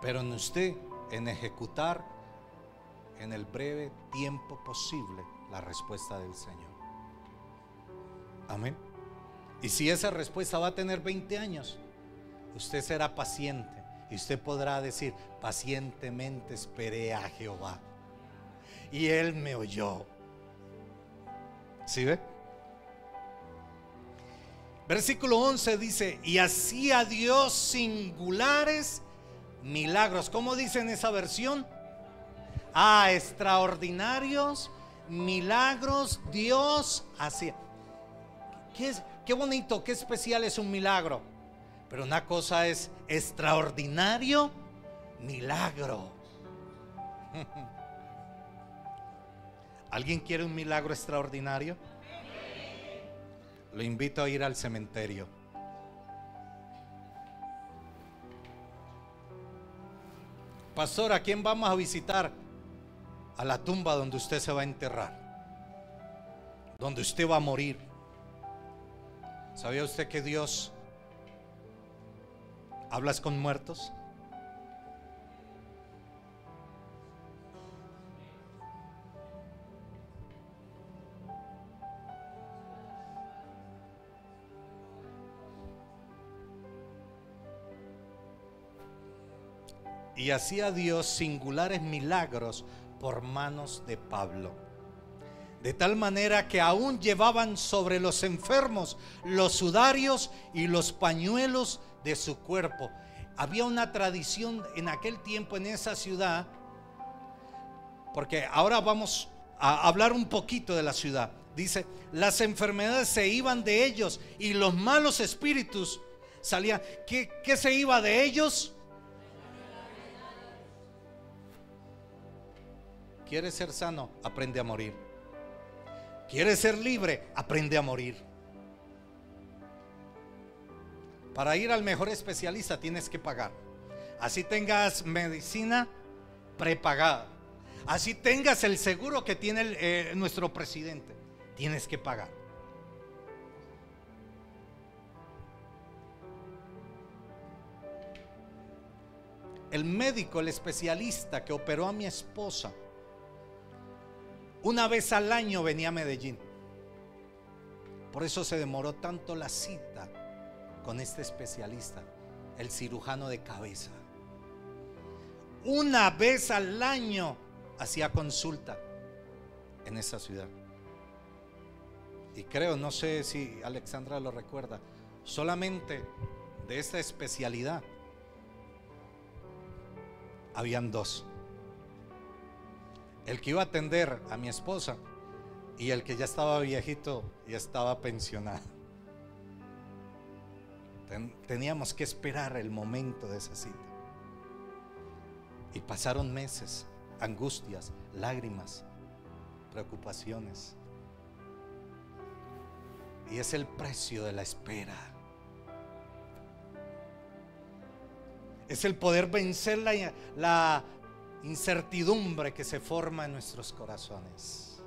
pero en usted, en ejecutar en el breve tiempo posible la respuesta del Señor. Amén. Y si esa respuesta va a tener 20 años, usted será paciente y usted podrá decir: pacientemente esperé a Jehová y Él me oyó. ¿Sí ve? Versículo 11 dice: y hacía Dios singulares milagros. ¿Cómo dice en esa versión? Extraordinarios milagros Dios hacía. Qué bonito, qué especial es un milagro. Pero una cosa es extraordinario milagro. ¿Alguien quiere un milagro extraordinario? Lo invito a ir al cementerio. Pastor, ¿a quién vamos a visitar? A la tumba donde usted se va a enterrar, donde usted va a morir. ¿Sabía usted que Dios habla con muertos? Y hacía Dios singulares milagros por manos de Pablo, de tal manera que aún llevaban sobre los enfermos los sudarios y los pañuelos de su cuerpo. Había una tradición en aquel tiempo en esa ciudad, porque ahora vamos a hablar un poquito de la ciudad. Dice: las enfermedades se iban de ellos y los malos espíritus salían. ¿Qué se iba de ellos? ¿Quieres ser sano? Aprende a morir. ¿Quieres ser libre? Aprende a morir. Para ir al mejor especialista tienes que pagar. Así tengas medicina prepagada, así tengas el seguro que tiene nuestro presidente, tienes que pagar. El médico, el especialista que operó a mi esposa, una vez al año venía a Medellín. Por eso se demoró tanto la cita con este especialista, el cirujano de cabeza. Una vez al año hacía consulta en esa ciudad. Y creo, no sé si Alexandra lo recuerda, solamente de esta especialidad habían dos: el que iba a atender a mi esposa y el que ya estaba viejito y estaba pensionado. Teníamos que esperar el momento de esa cita. Y pasaron meses, angustias, lágrimas, preocupaciones. Y es el precio de la espera. Es el poder vencer la incertidumbre que se forma en nuestros corazones.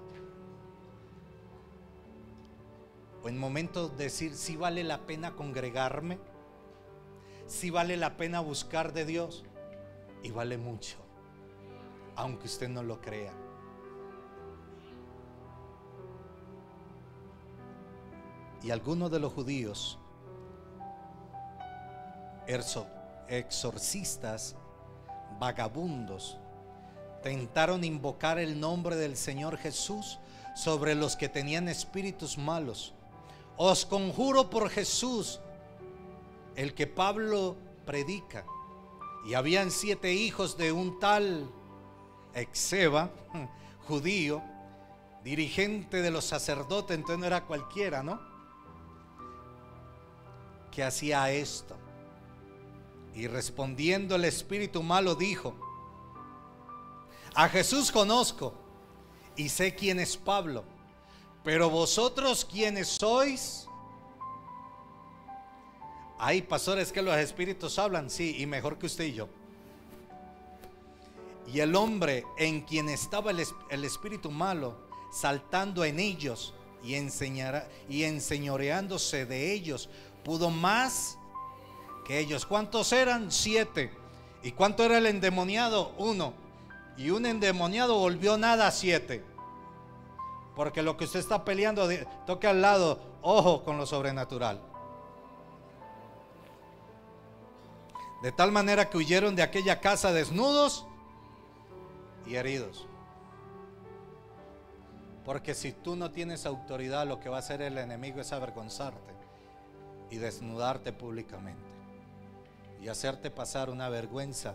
O en momentos de decir: si vale la pena congregarme, si vale la pena buscar de Dios. Y vale mucho, aunque usted no lo crea. Y algunos de los judíos, exorcistas, vagabundos, tentaron invocar el nombre del Señor Jesús sobre los que tenían espíritus malos. Os conjuro por Jesús, el que Pablo predica. Y habían 7 hijos de un tal Exeba, judío, dirigente de los sacerdotes. Entonces no era cualquiera, ¿no?, que hacía esto. Y respondiendo el espíritu malo dijo: a Jesús conozco y sé quién es Pablo, pero vosotros quiénes sois. Hay pastores que los espíritus hablan, sí, y mejor que usted y yo. Y el hombre en quien estaba el espíritu malo, saltando en ellos y enseñoreándose de ellos, pudo más que ellos. ¿Cuántos eran? 7. ¿Y cuánto era el endemoniado? 1. Y un endemoniado volvió nada 7. Porque lo que usted está peleando, toque al lado, ojo con lo sobrenatural. De tal manera que huyeron de aquella casa desnudos y heridos. Porque si tú no tienes autoridad, lo que va a hacer el enemigo es avergonzarte y desnudarte públicamente y hacerte pasar una vergüenza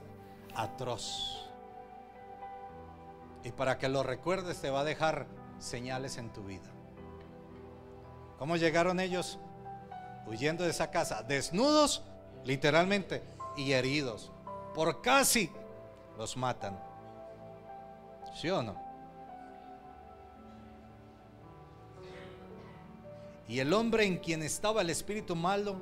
atroz. Y para que lo recuerdes, te va a dejar señales en tu vida. ¿Cómo llegaron ellos huyendo de esa casa? Desnudos, literalmente, y heridos. Por casi los matan. ¿Sí o no? Y el hombre en quien estaba el espíritu malo,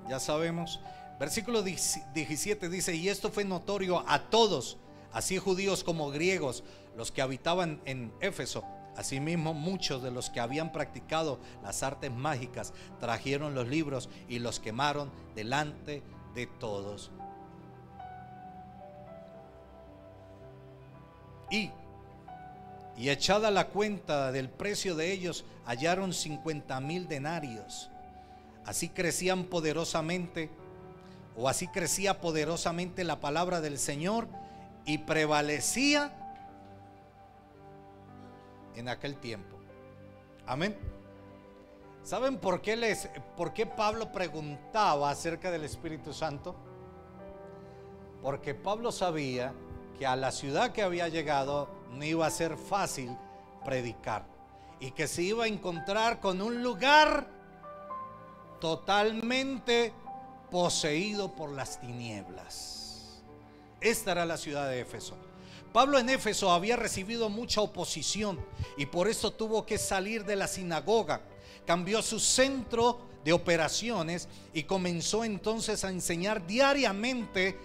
ya sabemos, versículo 17 dice: y esto fue notorio a todos, así judíos como griegos, los que habitaban en Éfeso. Asimismo, muchos de los que habían practicado las artes mágicas trajeron los libros y los quemaron delante de todos. Y echada la cuenta del precio de ellos, hallaron 50,000 denarios. Así crecían poderosamente, o así crecía poderosamente la palabra del Señor y prevalecía en aquel tiempo. Amén. ¿Saben por qué Pablo preguntaba acerca del Espíritu Santo? Porque Pablo sabía que a la ciudad que había llegado no iba a ser fácil predicar y que se iba a encontrar con un lugar totalmente poseído por las tinieblas. Esta era la ciudad de Éfeso. Pablo en Éfeso había recibido mucha oposición y por eso tuvo que salir de la sinagoga. Cambió su centro de operaciones y comenzó entonces a enseñar diariamente.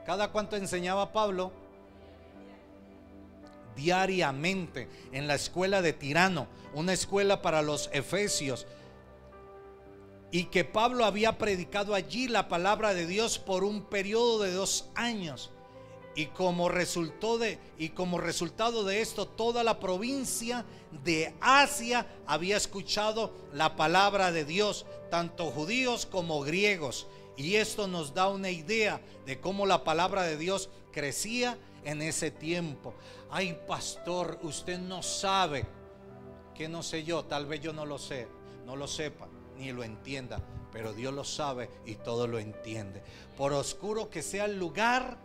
¿Cada cuánto enseñaba Pablo? Diariamente en la escuela de Tirano, una escuela para los efesios, y que Pablo había predicado allí la palabra de Dios por un periodo de 2 años. Y como resultado de esto, toda la provincia de Asia había escuchado la palabra de Dios, tanto judíos como griegos. Y esto nos da una idea de cómo la palabra de Dios crecía en ese tiempo. Ay, pastor, usted no sabe. Que no sé yo, tal vez yo no lo sé, no lo sepa, ni lo entienda, pero Dios lo sabe y todo lo entiende. Por oscuro que sea el lugar,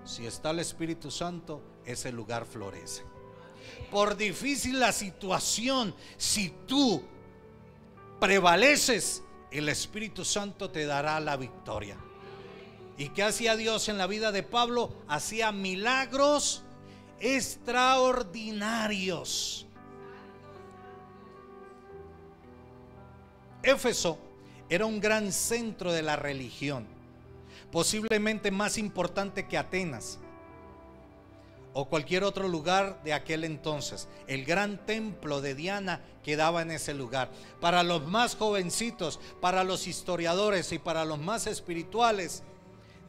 si está el Espíritu Santo, ese lugar florece. Por difícil la situación, si tú prevaleces, el Espíritu Santo te dará la victoria. ¿Y qué hacía Dios en la vida de Pablo? Hacía milagros extraordinarios. Éfeso era un gran centro de la religión, posiblemente más importante que Atenas o cualquier otro lugar de aquel entonces. El gran templo de Diana quedaba en ese lugar. Para los más jovencitos, para los historiadores y para los más espirituales,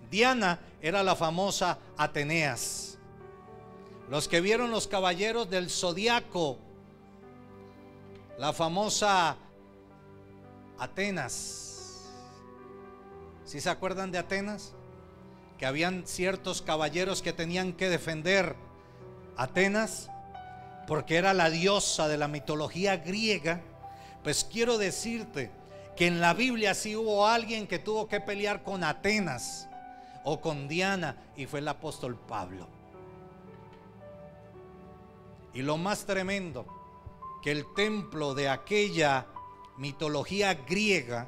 Diana era la famosa Ateneas. Los que vieron Los Caballeros del Zodiaco, la famosa Atenas. ¿Sí se acuerdan de Atenas? Que habían ciertos caballeros que tenían que defender Atenas porque era la diosa de la mitología griega. Pues quiero decirte que en la Biblia sí hubo alguien que tuvo que pelear con Atenas o con Diana, y fue el apóstol Pablo. Y lo más tremendo, que el templo de aquella mitología griega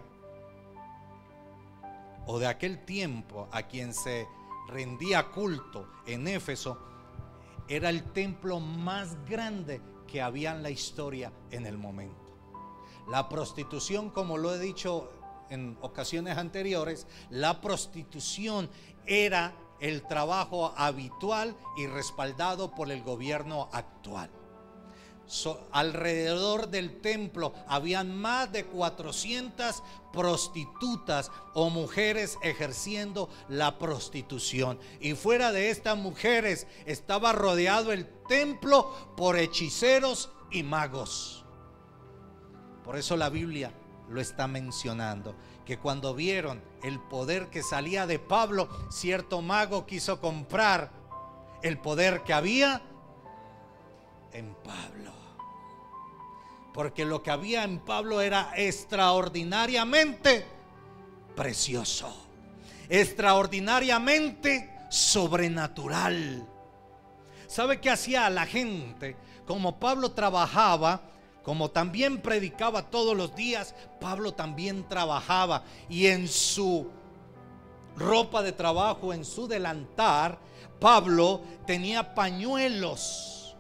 o de aquel tiempo a quien se rendía culto en Éfeso, era el templo más grande que había en la historia en el momento. La prostitución, como lo he dicho en ocasiones anteriores, la prostitución era el trabajo habitual y respaldado por el gobierno actual. alrededor del templo habían más de 400 prostitutas o mujeres ejerciendo la prostitución. Y fuera de estas mujeres estaba rodeado el templo por hechiceros y magos. Por eso la Biblia lo está mencionando, que cuando vieron el poder que salía de Pablo, cierto mago quiso comprar el poder que había en Pablo, porque lo que había en Pablo era extraordinariamente precioso, extraordinariamente sobrenatural. ¿Sabe qué hacía la gente? Como Pablo trabajaba, como también predicaba todos los días, Pablo también trabajaba, y en su ropa de trabajo, en su delantar, Pablo tenía pañuelos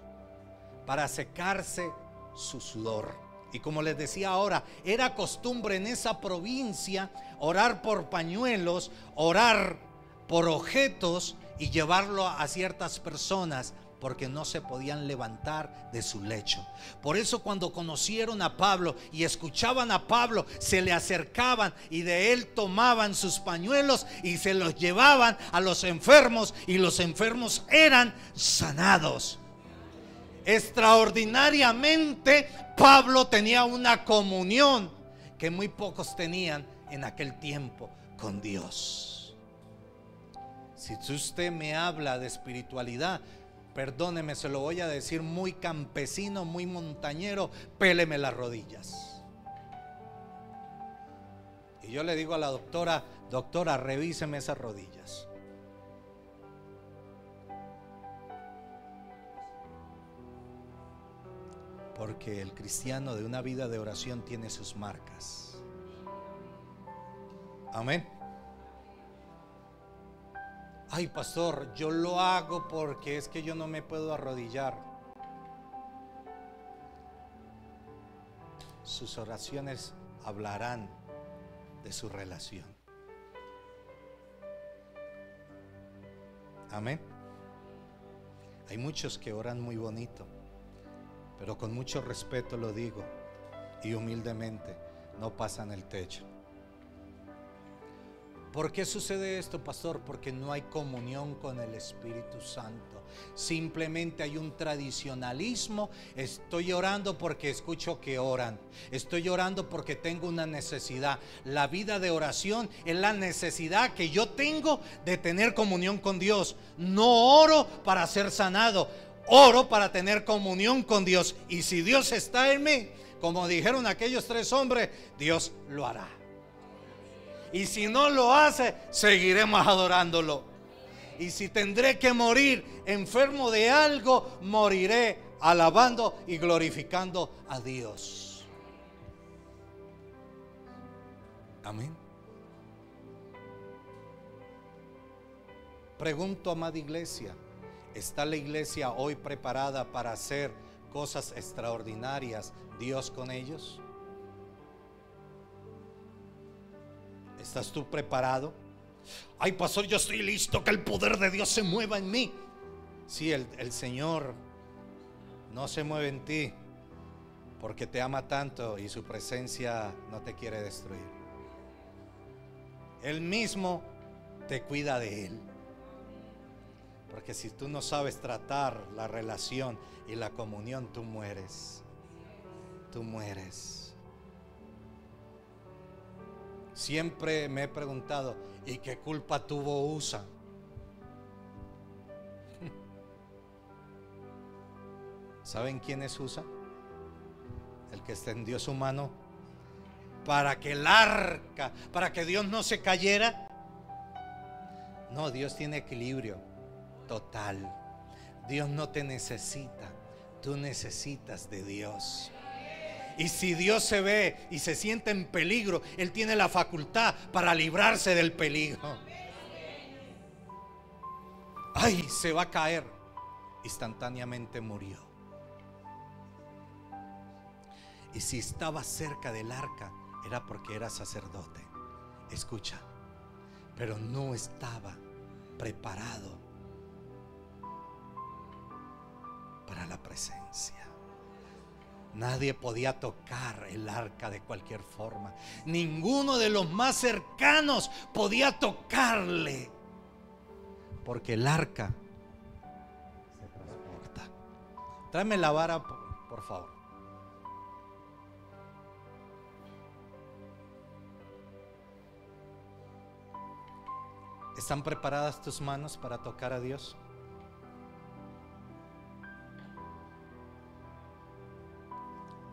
para secarse su sudor. Y como les decía ahora, era costumbre en esa provincia orar por pañuelos, orar por objetos y llevarlo a ciertas personas, porque no se podían levantar de su lecho. Por eso cuando conocieron a Pablo y escuchaban a Pablo, se le acercaban y de él tomaban sus pañuelos y se los llevaban a los enfermos, y los enfermos eran sanados. Extraordinariamente, Pablo tenía una comunión que muy pocos tenían en aquel tiempo con Dios. Si usted me habla de espiritualidad, perdóneme, se lo voy a decir muy campesino, muy montañero: péleme las rodillas. Y yo le digo a la doctora: doctora, revíseme esas rodillas. Porque el cristiano de una vida de oración tiene sus marcas. Amén. Ay, pastor, yo lo hago porque es que yo no me puedo arrodillar. Sus oraciones hablarán de su relación. Amén. Hay muchos que oran muy bonito, pero con mucho respeto lo digo y humildemente, no pasan el techo. ¿Por qué sucede esto, pastor? Porque no hay comunión con el Espíritu Santo. Simplemente hay un tradicionalismo. Estoy orando porque escucho que oran. Estoy orando porque tengo una necesidad. La vida de oración es la necesidad que yo tengo de tener comunión con Dios. No oro para ser sanado, oro para tener comunión con Dios. Y si Dios está en mí, como dijeron aquellos 3 hombres, Dios lo hará. Y si no lo hace, seguiremos adorándolo. Y si tendré que morir enfermo de algo, moriré alabando y glorificando a Dios. Amén. Pregunto, amada iglesia, ¿está la iglesia hoy preparada para hacer cosas extraordinarias, Dios con ellos? ¿Estás tú preparado? Ay, pastor, yo estoy listo, que el poder de Dios se mueva en mí. Sí, el Señor no se mueve en ti porque te ama tanto y su presencia no te quiere destruir. Él mismo te cuida de Él. Porque si tú no sabes tratar la relación y la comunión, tú mueres. Tú mueres. Siempre me he preguntado: ¿y qué culpa tuvo Usa? ¿Saben quién es Usa? El que extendió su mano para que el arca, para que Dios no se cayera. No, Dios tiene equilibrio total. Dios no te necesita, tú necesitas de Dios. Y si Dios se ve y se siente en peligro, Él tiene la facultad para librarse del peligro. Ay, se va a caer. Instantáneamente murió. Y si estaba cerca del arca, era porque era sacerdote. Escucha, pero no estaba preparado para la presencia. Nadie podía tocar el arca de cualquier forma. Ninguno de los más cercanos podía tocarle, porque el arca se transporta. Tráeme la vara, por favor. ¿Están preparadas tus manos para tocar a Dios?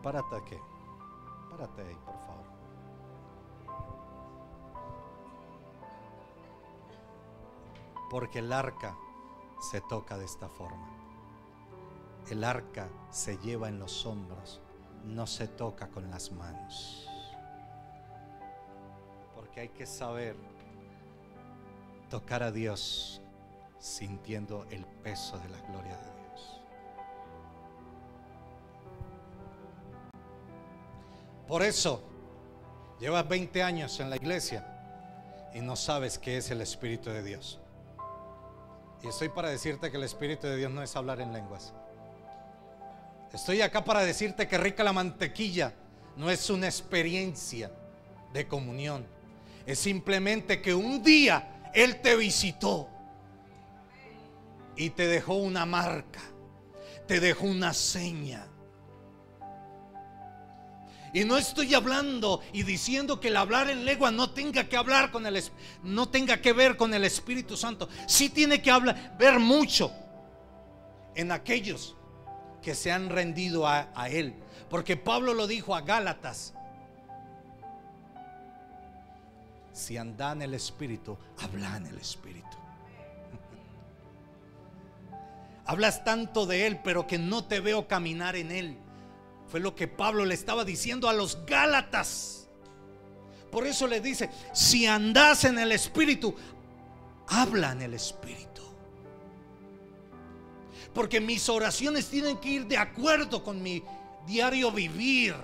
Párate aquí. Párate ahí, por favor. Porque el arca se toca de esta forma. El arca se lleva en los hombros, no se toca con las manos. Porque hay que saber tocar a Dios sintiendo el peso de la gloria de Dios. Por eso llevas 20 años en la iglesia y no sabes qué es el Espíritu de Dios. Y estoy para decirte que el Espíritu de Dios no es hablar en lenguas. Estoy acá para decirte que rica la mantequilla no es una experiencia de comunión. Es simplemente que un día Él te visitó y te dejó una marca, te dejó una seña. Y no estoy hablando y diciendo que el hablar en lengua no tenga que hablar con no tenga que ver con el Espíritu Santo. Sí tiene que ver mucho en aquellos que se han rendido a Él. Porque Pablo lo dijo a Gálatas: si anda en el Espíritu, habla en el Espíritu. Hablas tanto de Él, pero que no te veo caminar en Él. Fue lo que Pablo le estaba diciendo a los Gálatas. Por eso le dice: si andas en el Espíritu, habla en el Espíritu. Porque mis oraciones tienen que ir de acuerdo con mi diario vivir.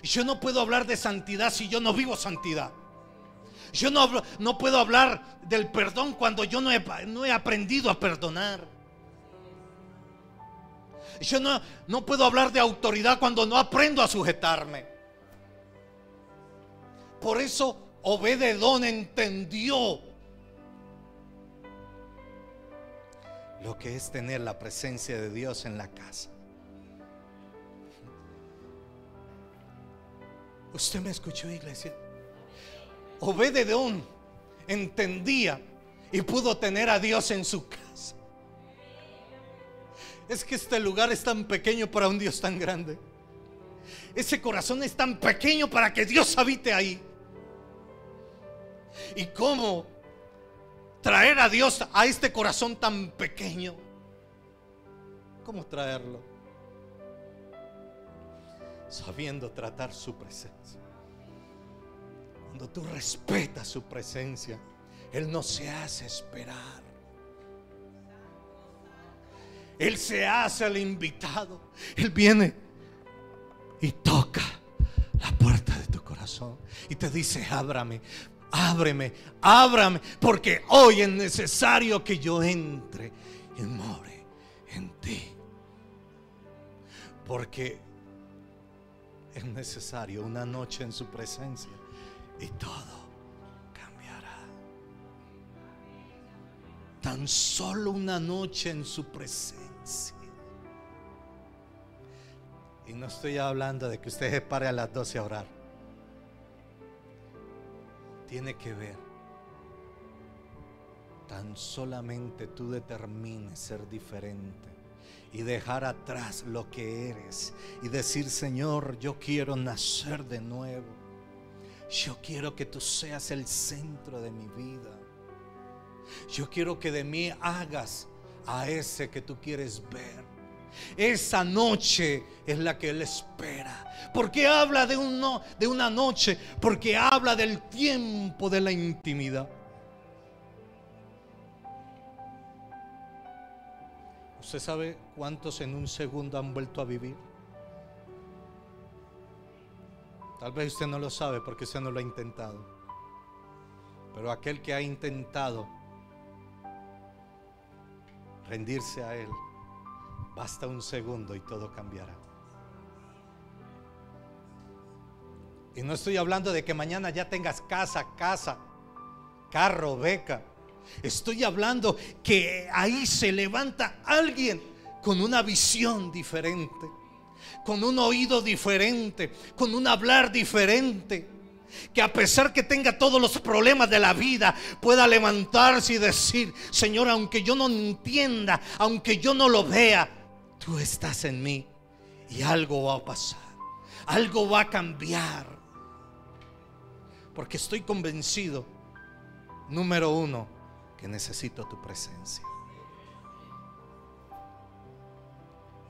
Yo no puedo hablar de santidad si yo no vivo santidad. Yo no puedo hablar del perdón cuando yo no he aprendido a perdonar. Yo no puedo hablar de autoridad cuando no aprendo a sujetarme. Por eso Obed-Edom entendió lo que es tener la presencia de Dios en la casa. ¿Usted me escuchó, iglesia? Obed-Edom entendía y pudo tener a Dios en su casa. Es que este lugar es tan pequeño para un Dios tan grande. Ese corazón es tan pequeño para que Dios habite ahí. ¿Y cómo traer a Dios a este corazón tan pequeño? ¿Cómo traerlo? Sabiendo tratar su presencia. Cuando tú respetas su presencia, Él no se hace esperar. Él se hace el invitado. Él viene y toca la puerta de tu corazón y te dice: ábrame, ábreme, ábrame, porque hoy es necesario que yo entre y more en ti. Porque es necesario una noche en su presencia y todo cambiará. Tan solo una noche en su presencia. Y no estoy hablando de que usted se pare a las 12 a orar. Tiene que ver. Tan solamente tú determines ser diferente y dejar atrás lo que eres y decir: Señor, yo quiero nacer de nuevo. Yo quiero que tú seas el centro de mi vida. Yo quiero que de mí hagas a ese que tú quieres ver. Esa noche es la que Él espera. ¿Por qué habla de una noche? Porque habla del tiempo de la intimidad. ¿Usted sabe cuántos en un segundo han vuelto a vivir? Tal vez usted no lo sabe porque usted no lo ha intentado. Pero aquel que ha intentado rendirse a Él, basta un segundo y todo cambiará. Y no estoy hablando de que mañana ya tengas casa, carro, beca. Estoy hablando que ahí se levanta alguien con una visión diferente, con un oído diferente, con un hablar diferente, que a pesar que tenga todos los problemas de la vida, pueda levantarse y decir: Señor, aunque yo no entienda, aunque yo no lo vea, tú estás en mí y algo va a pasar, algo va a cambiar. Porque estoy convencido, número uno, que necesito tu presencia.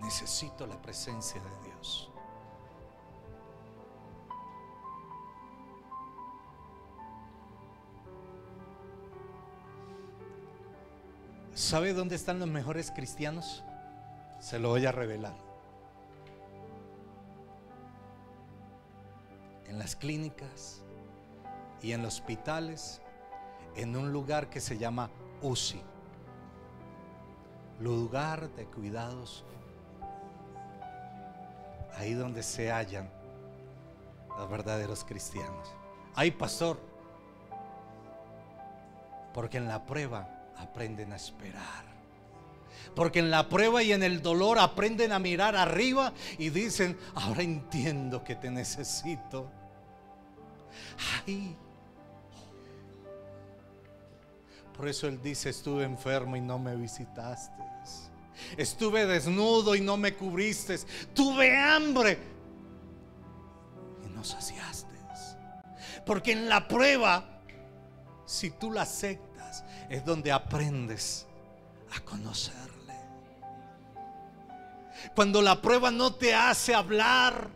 Necesito la presencia de Dios. ¿Sabe dónde están los mejores cristianos? Se lo voy a revelar. En las clínicas y en los hospitales, en un lugar que se llama UCI, lugar de cuidados. Ahí donde se hallan los verdaderos cristianos. Ay, pastor, porque en la prueba aprenden a esperar, porque en la prueba y en el dolor aprenden a mirar arriba y dicen: ahora entiendo que te necesito. Ay, por eso él dice: estuve enfermo y no me visitaste, estuve desnudo y no me cubriste, tuve hambre y no saciaste. Porque en la prueba, si tú la aceptas, es donde aprendes a conocerle. Cuando la prueba no te hace hablar,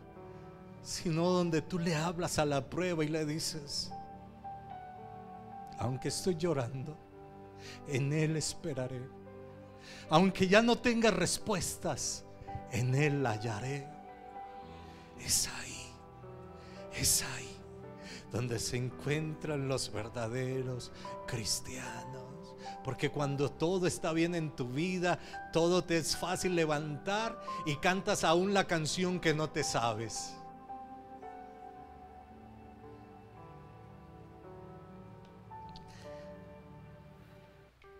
sino donde tú le hablas a la prueba y le dices: aunque estoy llorando, en Él esperaré. Aunque ya no tenga respuestas, en Él la hallaré. Es ahí donde se encuentran los verdaderos cristianos. Porque cuando todo está bien en tu vida, todo te es fácil levantar y cantas aún la canción que no te sabes.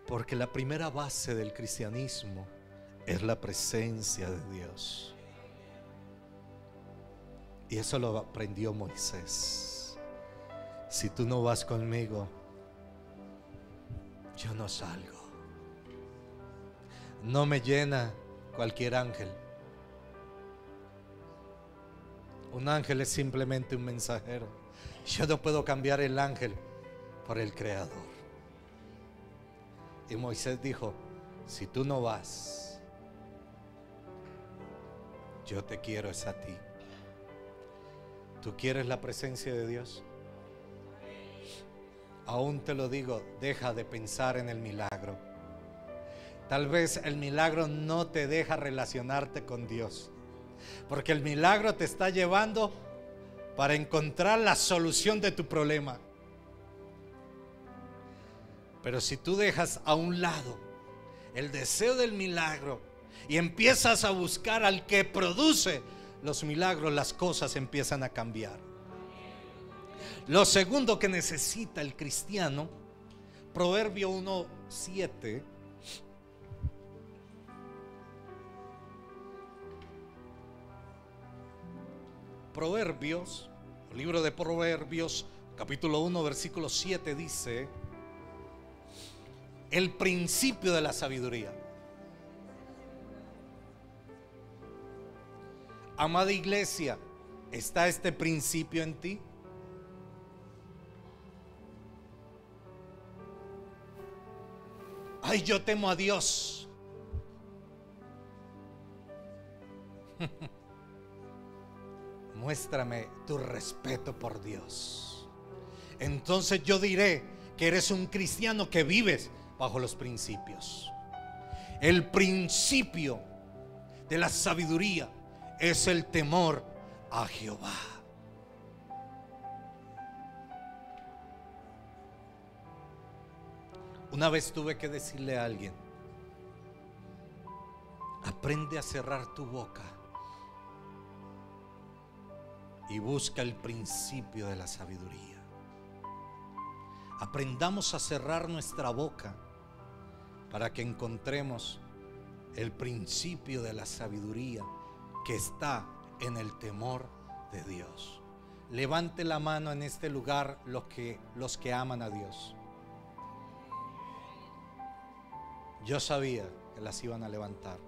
Porque la primera base del cristianismo es la presencia de Dios. Y eso lo aprendió Moisés. Si tú no vas conmigo, yo no salgo. No me llena cualquier ángel. Un ángel es simplemente un mensajero. Yo no puedo cambiar el ángel por el Creador. Y Moisés dijo: si tú no vas, yo te quiero es a ti. ¿Tú quieres la presencia de Dios? Aún te lo digo, deja de pensar en el milagro. Tal vez el milagro no te deja relacionarte con Dios, porque el milagro te está llevando para encontrar la solución de tu problema. Pero si tú dejas a un lado el deseo del milagro y empiezas a buscar al que produce los milagros, las cosas empiezan a cambiar. Lo segundo que necesita el cristiano, Proverbio 1:7. Proverbios, libro de Proverbios, capítulo 1, versículo 7 dice: el principio de la sabiduría. Amada iglesia, ¿está este principio en ti? Ay, yo temo a Dios. Muéstrame tu respeto por Dios. Entonces yo diré que eres un cristiano que vives bajo los principios. El principio de la sabiduría es el temor a Jehová. Una vez tuve que decirle a alguien: aprende a cerrar tu boca y busca el principio de la sabiduría. Aprendamos a cerrar nuestra boca para que encontremos el principio de la sabiduría que está en el temor de Dios. Levante la mano en este lugar los que aman a Dios. Yo sabía que las iban a levantar.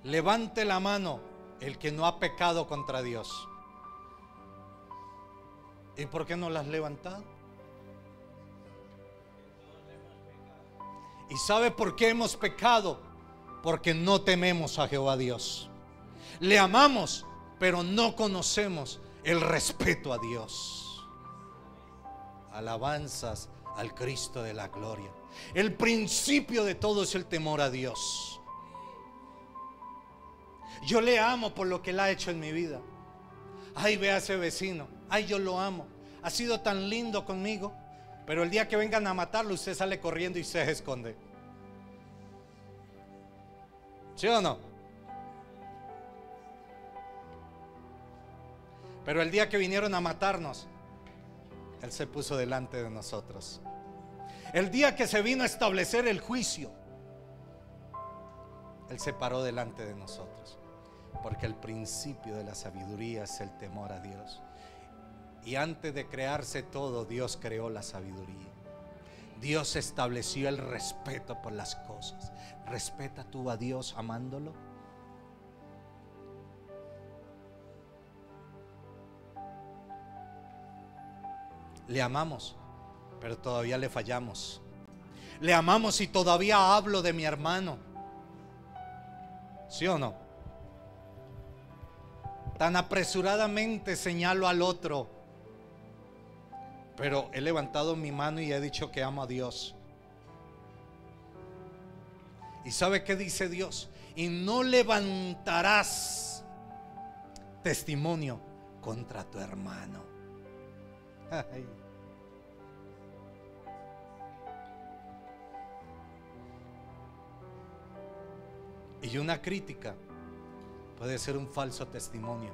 Levante la mano el que no ha pecado contra Dios. ¿Y por qué no las has levantado? ¿Y sabe por qué hemos pecado? Porque no tememos a Jehová Dios. Le amamos, pero no conocemos el respeto a Dios. Alabanzas al Cristo de la gloria. El principio de todo es el temor a Dios. Yo le amo por lo que Él ha hecho en mi vida. Ay, ve a ese vecino. Ay, yo lo amo. Ha sido tan lindo conmigo. Pero el día que vengan a matarlo, usted sale corriendo y se esconde. ¿Sí o no? Pero el día que vinieron a matarnos, Él se puso delante de nosotros. El día que se vino a establecer el juicio, Él se paró delante de nosotros. Porque el principio de la sabiduría es el temor a Dios. Y antes de crearse todo, Dios creó la sabiduría. Dios estableció el respeto por las cosas. ¿Respeta tú a Dios amándolo? Le amamos, pero todavía le fallamos. Le amamos y todavía hablo de mi hermano. ¿Sí o no? Tan apresuradamente señalo al otro, pero he levantado mi mano y he dicho que amo a Dios. ¿Y sabe qué dice Dios? Y no levantarás testimonio contra tu hermano. Ay. Y una crítica puede ser un falso testimonio.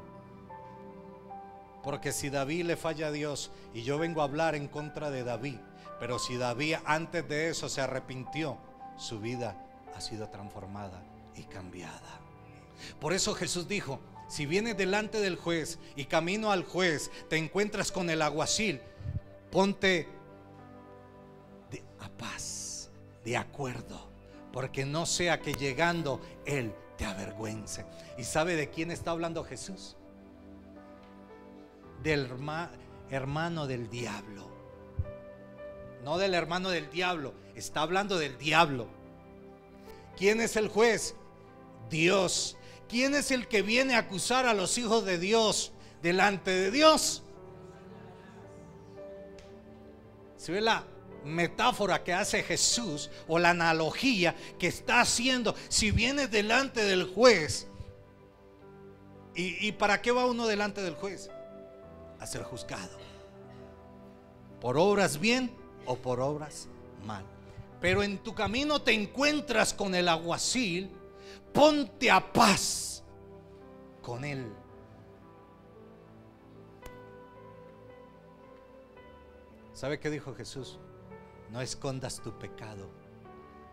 Porque si David le falla a Dios y yo vengo a hablar en contra de David, pero si David antes de eso se arrepintió, su vida ha sido transformada y cambiada. Por eso Jesús dijo: si vienes delante del juez y camino al juez te encuentras con el alguacil, ponte a paz, de acuerdo, porque no sea que llegando él te avergüence. ¿Y sabe de quién está hablando Jesús? Del hermano del diablo. No del hermano del diablo, está hablando del diablo. ¿Quién es el juez? Dios. ¿Quién es el que viene a acusar a los hijos de Dios delante de Dios? ¿Se ve la metáfora que hace Jesús o la analogía que está haciendo? Si vienes delante del juez, ¿y para qué va uno delante del juez? A ser juzgado. ¿Por obras bien o por obras mal? Pero en tu camino te encuentras con el alguacil, ponte a paz con él. ¿Sabe qué dijo Jesús? No escondas tu pecado,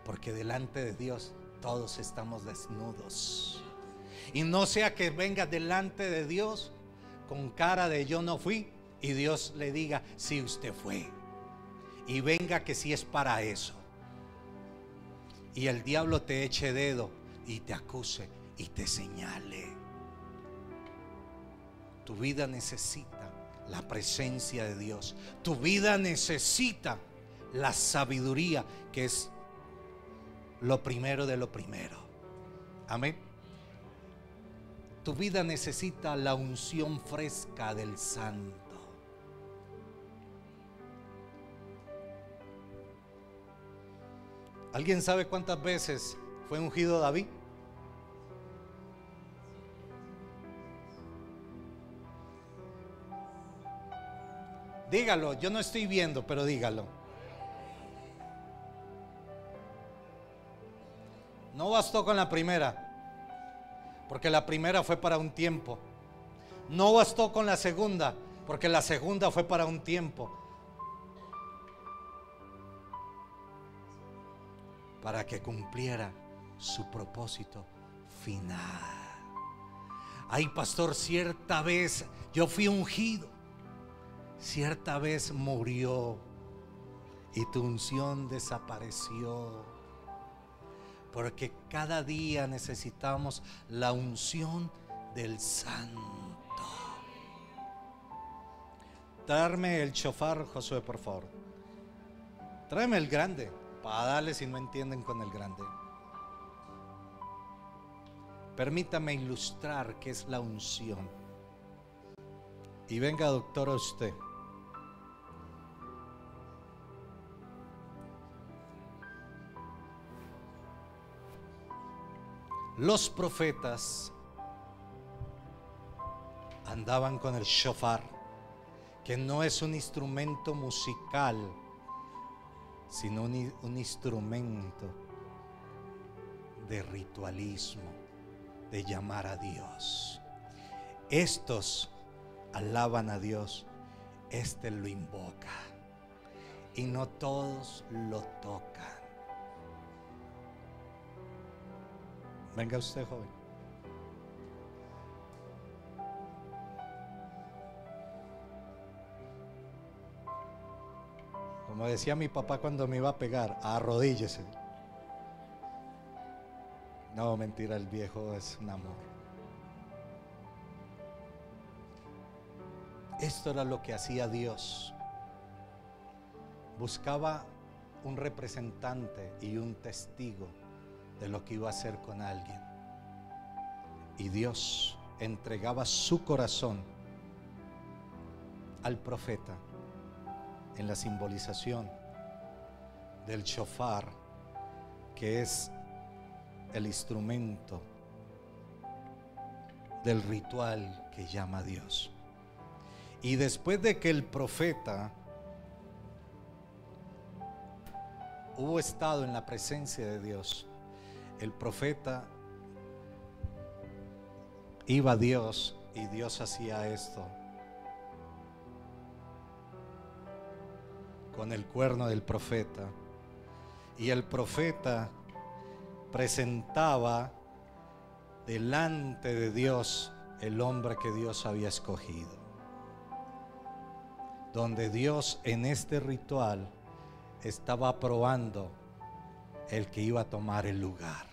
porque delante de Dios todos estamos desnudos. Y no sea que vengas delante de Dios con cara de yo no fui, y Dios le diga sí, usted fue, y venga que sí es para eso, y el diablo te eche dedo y te acuse y te señale. Tu vida necesita la presencia de Dios. Tu vida necesita la sabiduría, que es lo primero de lo primero. Amén. Tu vida necesita la unción fresca del Santo. ¿Alguien sabe cuántas veces fue ungido David? Dígalo, yo no estoy viendo, pero dígalo. No bastó con la primera, porque la primera fue para un tiempo. No bastó con la segunda, porque la segunda fue para un tiempo, para que cumpliera su propósito final. Ay, pastor, cierta vez yo fui ungido, cierta vez murió y tu unción desapareció, porque cada día necesitamos la unción del Santo. Tráeme el shofar, Josué, por favor. Tráeme el grande, para darle si no entienden con el grande. Permítame ilustrar qué es la unción. Y venga, doctora, usted. Los profetas andaban con el shofar, que no es un instrumento musical, sino un instrumento de ritualismo, de llamar a Dios. Estos alaban a Dios, este lo invoca, y no todos lo tocan. Venga usted, joven. Como decía mi papá cuando me iba a pegar, arrodíllese. No, mentira, el viejo es un amor. Esto era lo que hacía Dios. Buscaba un representante y un testigo de lo que iba a hacer con alguien. Y Dios entregaba su corazón al profeta en la simbolización del shofar, que es el instrumento del ritual que llama a Dios. Y después de que el profeta hubo estado en la presencia de Dios, el profeta iba a Dios y Dios hacía esto con el cuerno del profeta, y el profeta presentaba delante de Dios el hombre que Dios había escogido, donde Dios en este ritual estaba aprobando el que iba a tomar el lugar.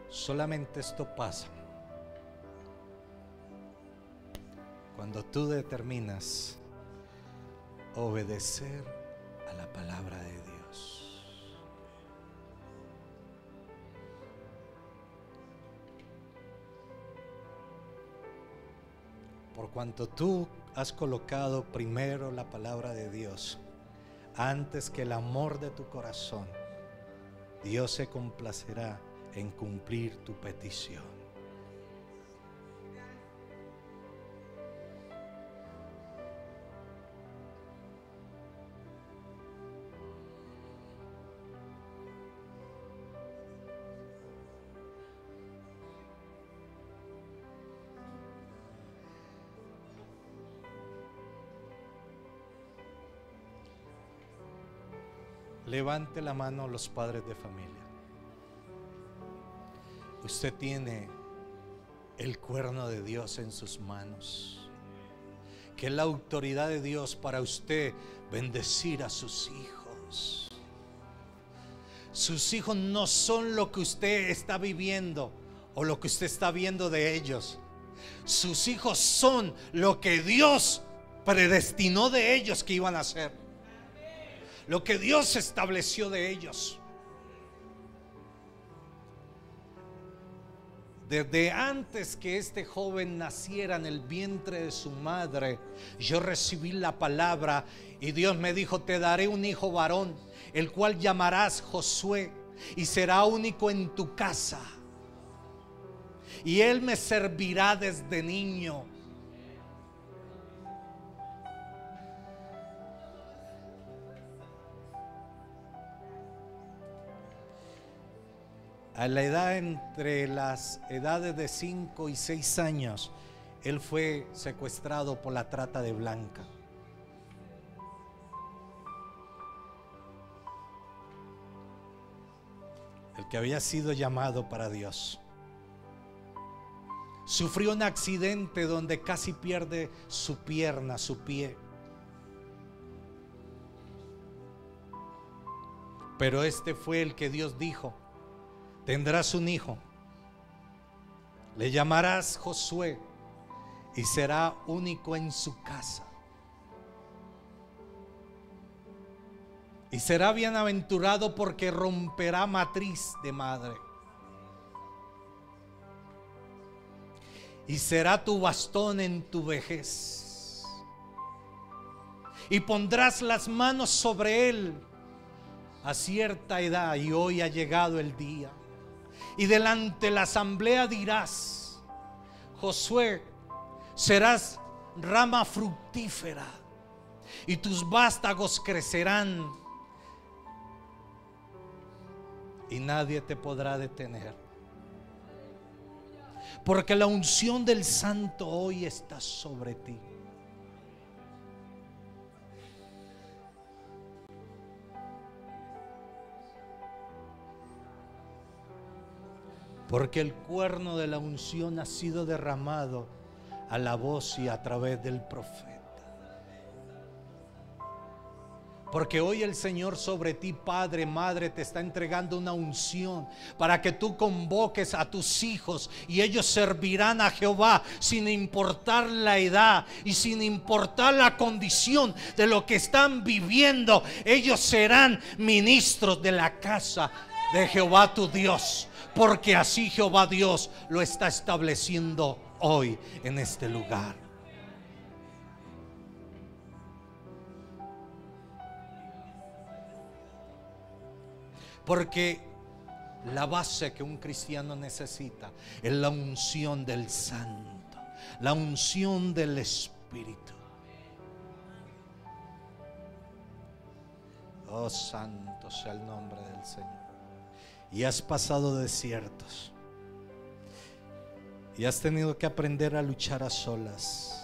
Solamente esto pasa cuando tú determinas obedecer a la palabra de Dios. Por cuanto tú has colocado primero la palabra de Dios antes que el amor de tu corazón, Dios se complacerá en cumplir tu petición. Levante la mano los padres de familia. Usted tiene el cuerno de Dios en sus manos, que es la autoridad de Dios para usted bendecir a sus hijos. Sus hijos no son lo que usted está viviendo o lo que usted está viendo de ellos. Sus hijos son lo que Dios predestinó de ellos que iban a ser, lo que Dios estableció de ellos. Desde antes que este joven naciera en el vientre de su madre, yo recibí la palabra y Dios me dijo: te daré un hijo varón, el cual llamarás Josué, y será único en tu casa, y él me servirá desde niño. A la edad, entre las edades de 5 y 6 años, él fue secuestrado por la trata de blanca. El que había sido llamado para Dios. Sufrió un accidente donde casi pierde su pierna, su pie. Pero este fue el que Dios dijo: tendrás un hijo, le llamarás Josué y será único en su casa. Y será bienaventurado porque romperá matriz de madre. Y será tu bastón en tu vejez. Y pondrás las manos sobre él a cierta edad. Y hoy ha llegado el día. Y delante de la asamblea dirás: Josué, serás rama fructífera y tus vástagos crecerán y nadie te podrá detener, porque la unción del Santo hoy está sobre ti. Porque el cuerno de la unción ha sido derramado a la voz y a través del profeta. Porque hoy el Señor sobre ti, padre, madre, te está entregando una unción para que tú convoques a tus hijos y ellos servirán a Jehová sin importar la edad y sin importar la condición de lo que están viviendo. Ellos serán ministros de la casa de Jehová tu Dios, porque así Jehová Dios lo está estableciendo hoy en este lugar. Porque la base que un cristiano necesita es la unción del Santo, la unción del Espíritu. Oh, santo sea el nombre del Señor. Y has pasado desiertos y has tenido que aprender a luchar a solas.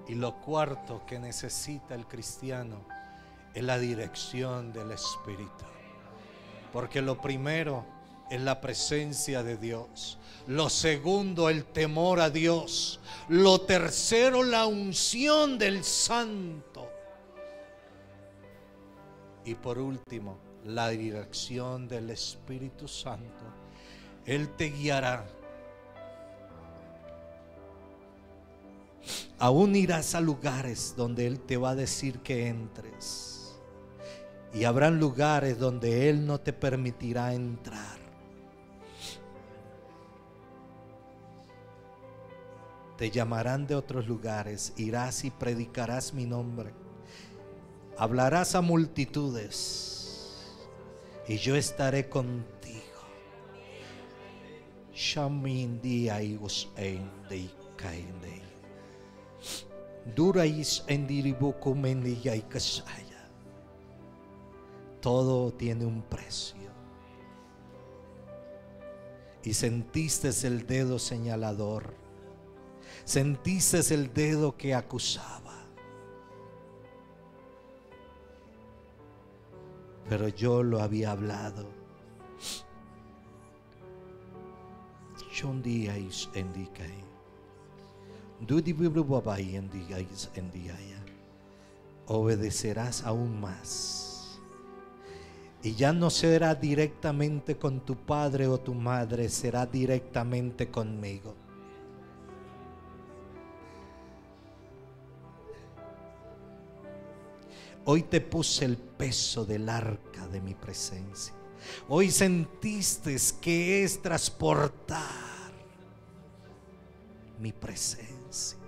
Y lo cuarto que necesita el cristiano es la dirección del Espíritu. Porque lo primero es la presencia de Dios. Lo segundo, el temor a Dios. Lo tercero, la unción del Santo. Y por último, la dirección del Espíritu Santo. Él te guiará. Aún irás a lugares donde Él te va a decir que entres. Y habrán lugares donde Él no te permitirá entrar. Te llamarán de otros lugares. Irás y predicarás mi nombre. Hablarás a multitudes. Y yo estaré contigo. Todo tiene un precio. Y sentiste el dedo señalador. Sentiste el dedo que acusaba. Pero yo lo había hablado. Obedecerás aún más. Y ya no será directamente con tu padre o tu madre, será directamente conmigo. Hoy te puse el peso del arca de mi presencia. Hoy sentiste que es transportar mi presencia.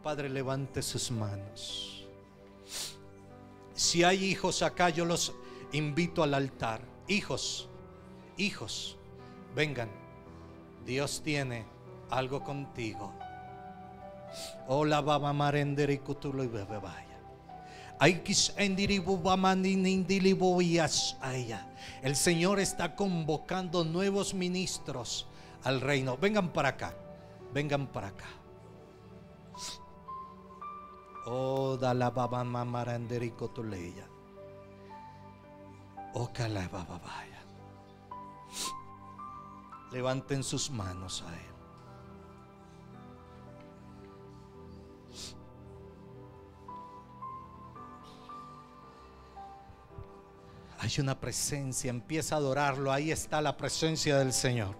Padre, levante sus manos. Si hay hijos acá, yo los invito al altar. Hijos, vengan. Dios tiene algo contigo. Hola, baba marendere kutulo y bebe vaya. El Señor está convocando nuevos ministros al reino. Vengan para acá. Vengan para acá. Oh, dala baba mamaranderi kotuleya. Oh, kala baba vaya. Levanten sus manos a Él. Hay una presencia, empieza a adorarlo. Ahí está la presencia del Señor.